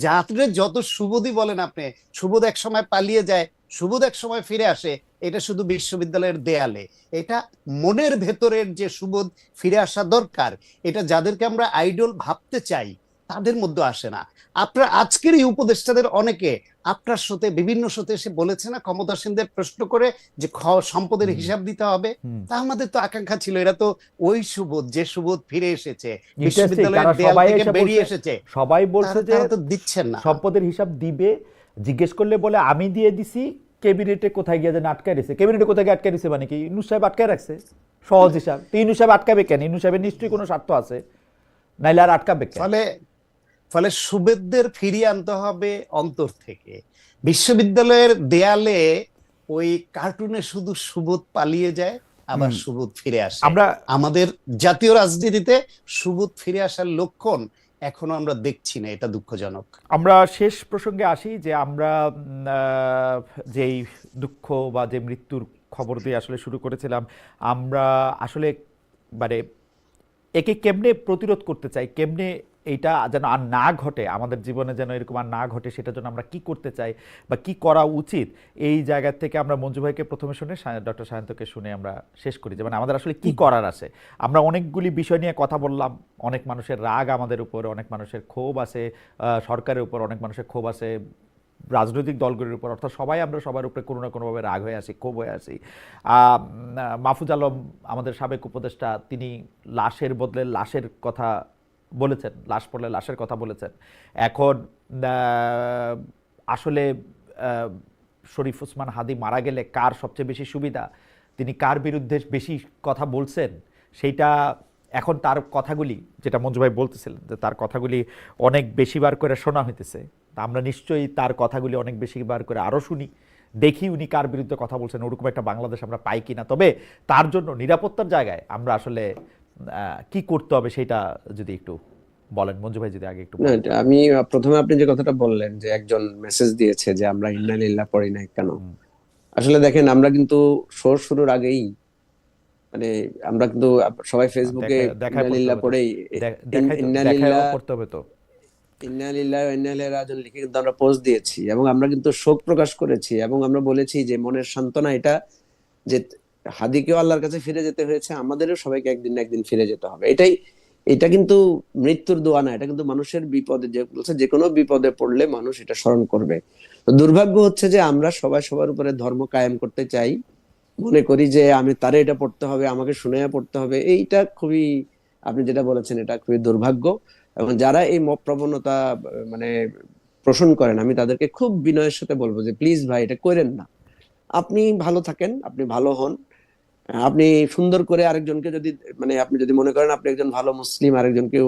Speaker 3: যাত্রে যত সুবোধই বলেন আপনি, সুবোধ এক সময় পালিয়ে যায়, সুবোধ এক সময় ফিরে আসে, এটা শুধু বিশ্ববিদ্যালয়ের দেয়ালে। এটা মনের ভেতরের যে সুবোধ ফিরে আসা দরকার, এটা যাদেরকে আমরা আইডল ভাবতে চাই তাদের মধ্যে আসে না। আপনার আজকের এই উপদেষ্টাদের অনেকে আপনার সাথে বিভিন্ন সাথে এসে বলেছে না, ক্ষমতাসীনদের প্রশ্ন করে যে সম্পদের হিসাব দিতে হবে। তা আমাদের তো আকাঙ্ক্ষা ছিল এরা তো ওই সুবোধ, যে সুবোধ ফিরে এসেছে, বিশ্ববিদ্যালয়ের দেয়াল থেকে বেরিয়ে এসেছে,
Speaker 1: সবাই বলছে যে
Speaker 3: তারা তো দিচ্ছেন না।
Speaker 1: সম্পদের হিসাব দিবে। জিজ্ঞেস করলে বলে আমি দিয়ে দিছি, ক্যাবিনেটে কোথায় গিয়ে যেন আটকায় রয়েছে। ক্যাবিনেটে কোথায় গিয়ে আটকায় রয়েছে মানে কি? ইউনূস সাহেব আটকায় রাখছে? সহজ হিসাব। তো ইউনূস সাহেব আটকাবে কেন? ইউনূস সাহেবের নিশ্চয়ই কোনো স্বার্থ আছে, নাইলে আর আটকাবে কেন?
Speaker 3: ফলে সুবেদদের ফিরিয়ে আনতে হবে অন্তর থেকে। বিশ্ববিদ্যালয়ের দেয়ালে ওই কার্টুনে শুধু সুবোধ পালিয়ে যায়, আবার সুবোধ ফিরে আসে। আমাদের জাতীয় রাজনীতিতে সুবোধ ফিরে আসার লক্ষণ এখনো আমরা দেখছি না, এটা দুঃখজনক।
Speaker 1: আমরা শেষ প্রসঙ্গে আসি যে আমরা যেই দুঃখ বা যে মৃত্যুর খবর দিয়ে আসলে শুরু করেছিলাম, আমরা আসলে মানে একে কেমনে প্রতিরোধ করতে চাই, কেমনে এইটা যেন আর না ঘটে, আমাদের জীবনে যেন এরকম আর না ঘটে, সেটার জন্য আমরা কি করতে চাই বা কি করা উচিত, এই জায়গা থেকে আমরা মঞ্জু ভাইকে প্রথমে শুনে ডক্টর সায়ন্তকে শুনে আমরা শেষ করি যে মানে আমাদের আসলে কি করার আছে। আমরা অনেকগুলি বিষয় নিয়ে কথা বললাম, অনেক মানুষের রাগ আমাদের উপর, অনেক মানুষের ক্ষোভ আছে সরকারের উপর, অনেক মানুষের ক্ষোভ আছে রাজনৈতিক দলগুলির উপর, অর্থাৎ সবাই আমরা সবার উপরে কোনো না কোনোভাবে রাগ হয়ে আসি, ক্ষোভ হয়ে আসি। মাহফুজ আলম আমাদের সাবেক উপদেষ্টা, তিনি লাশের বদলে লাশের কথা বলেছেন, লাশ পড়লে লাশের কথা বলেছেন। এখন আসলে শরীফ ওসমান হাদি মারা গেলে কার সবচেয়ে বেশি সুবিধা, তিনি কার বিরুদ্ধে বেশি কথা বলছেন, সেইটা এখন তার কথাগুলি, যেটা মঞ্জু ভাই বলতেছিলেন যে তার কথাগুলি অনেক বেশিবার করে শোনা হইতেছে, তা আমরা নিশ্চয়ই তার কথাগুলি অনেক বেশিবার করে আরও শুনি, দেখি উনি কার বিরুদ্ধে কথা বলছেন, ওরকম একটা বাংলাদেশ আমরা পাই কিনা। তবে তার জন্য নিরাপত্তার জায়গায় আমরা আসলে কি করতে হবে সেটা যদি একটু বলেন মঞ্জু ভাই, যদি আগে একটু
Speaker 2: না,
Speaker 1: বলেন।
Speaker 2: এটা আমি প্রথমে আপনি যে কথাটা বললেন যে একজন মেসেজ দিয়েছে যে আমরা ইন্না লিল্লাহ পড়ি নাই কেন, আসলে দেখেন আমরা কিন্তু শো শুরুর আগেই মানে আমরা কিন্তু সবাই ফেসবুকে
Speaker 1: দেখায়
Speaker 2: ইন্না
Speaker 1: পড়তে
Speaker 2: লিল্লাহ
Speaker 1: হবে তো,
Speaker 2: পড়েই
Speaker 1: দেখাই তো,
Speaker 2: ইন্না
Speaker 1: দেখায়ও
Speaker 2: লিল্লাহ
Speaker 1: পড়তে হবে তো।
Speaker 2: ইন্না লিল্লাহি ওয়া ইন্না ইলাইহি রাজিউন লিখে কিন্তু আমরা পোস্ট দিয়েছি এবং আমরা কিন্তু শোক প্রকাশ করেছি এবং আমরা বলেছি যে মনের সান্ত্বনা এটা যে হাদিকেও আল্লাহর কাছে ফিরে যেতে হয়েছে, আমাদেরও সবাইকে একদিন না একদিন ফিরে যেতে হবে। এটা কিন্তু মৃত্যুর দোয়া না, এটা কিন্তু মানুষের বিপদে, যে বলছে যে কোনো বিপদে পড়লে মানুষ এটা স্মরণ করবে। তো দুর্ভাগ্য হচ্ছে যে আমরা সবাই সবার উপরে ধর্ম কায়েম করতে চাই, মনে করি যে আমি তারে এটা পড়তে হবে, আমাকে শুনে পড়তে হবে। এইটা খুবই, আপনি যেটা বলেছেন এটা খুবই দুর্ভাগ্য। এবং যারা এই মব প্রবণতা মানে পোষণ করেন, আমি তাদেরকে খুব বিনয়ের সাথে বলবো যে প্লিজ ভাই এটা করেন না। আপনি ভালো থাকেন, আপনি ভালো হন, আপনি সুন্দর করে আরেকজনকে যদি মানে আপনি যদি মনে করেন আপনি একজন ভালো মুসলিম, আরেকজনকে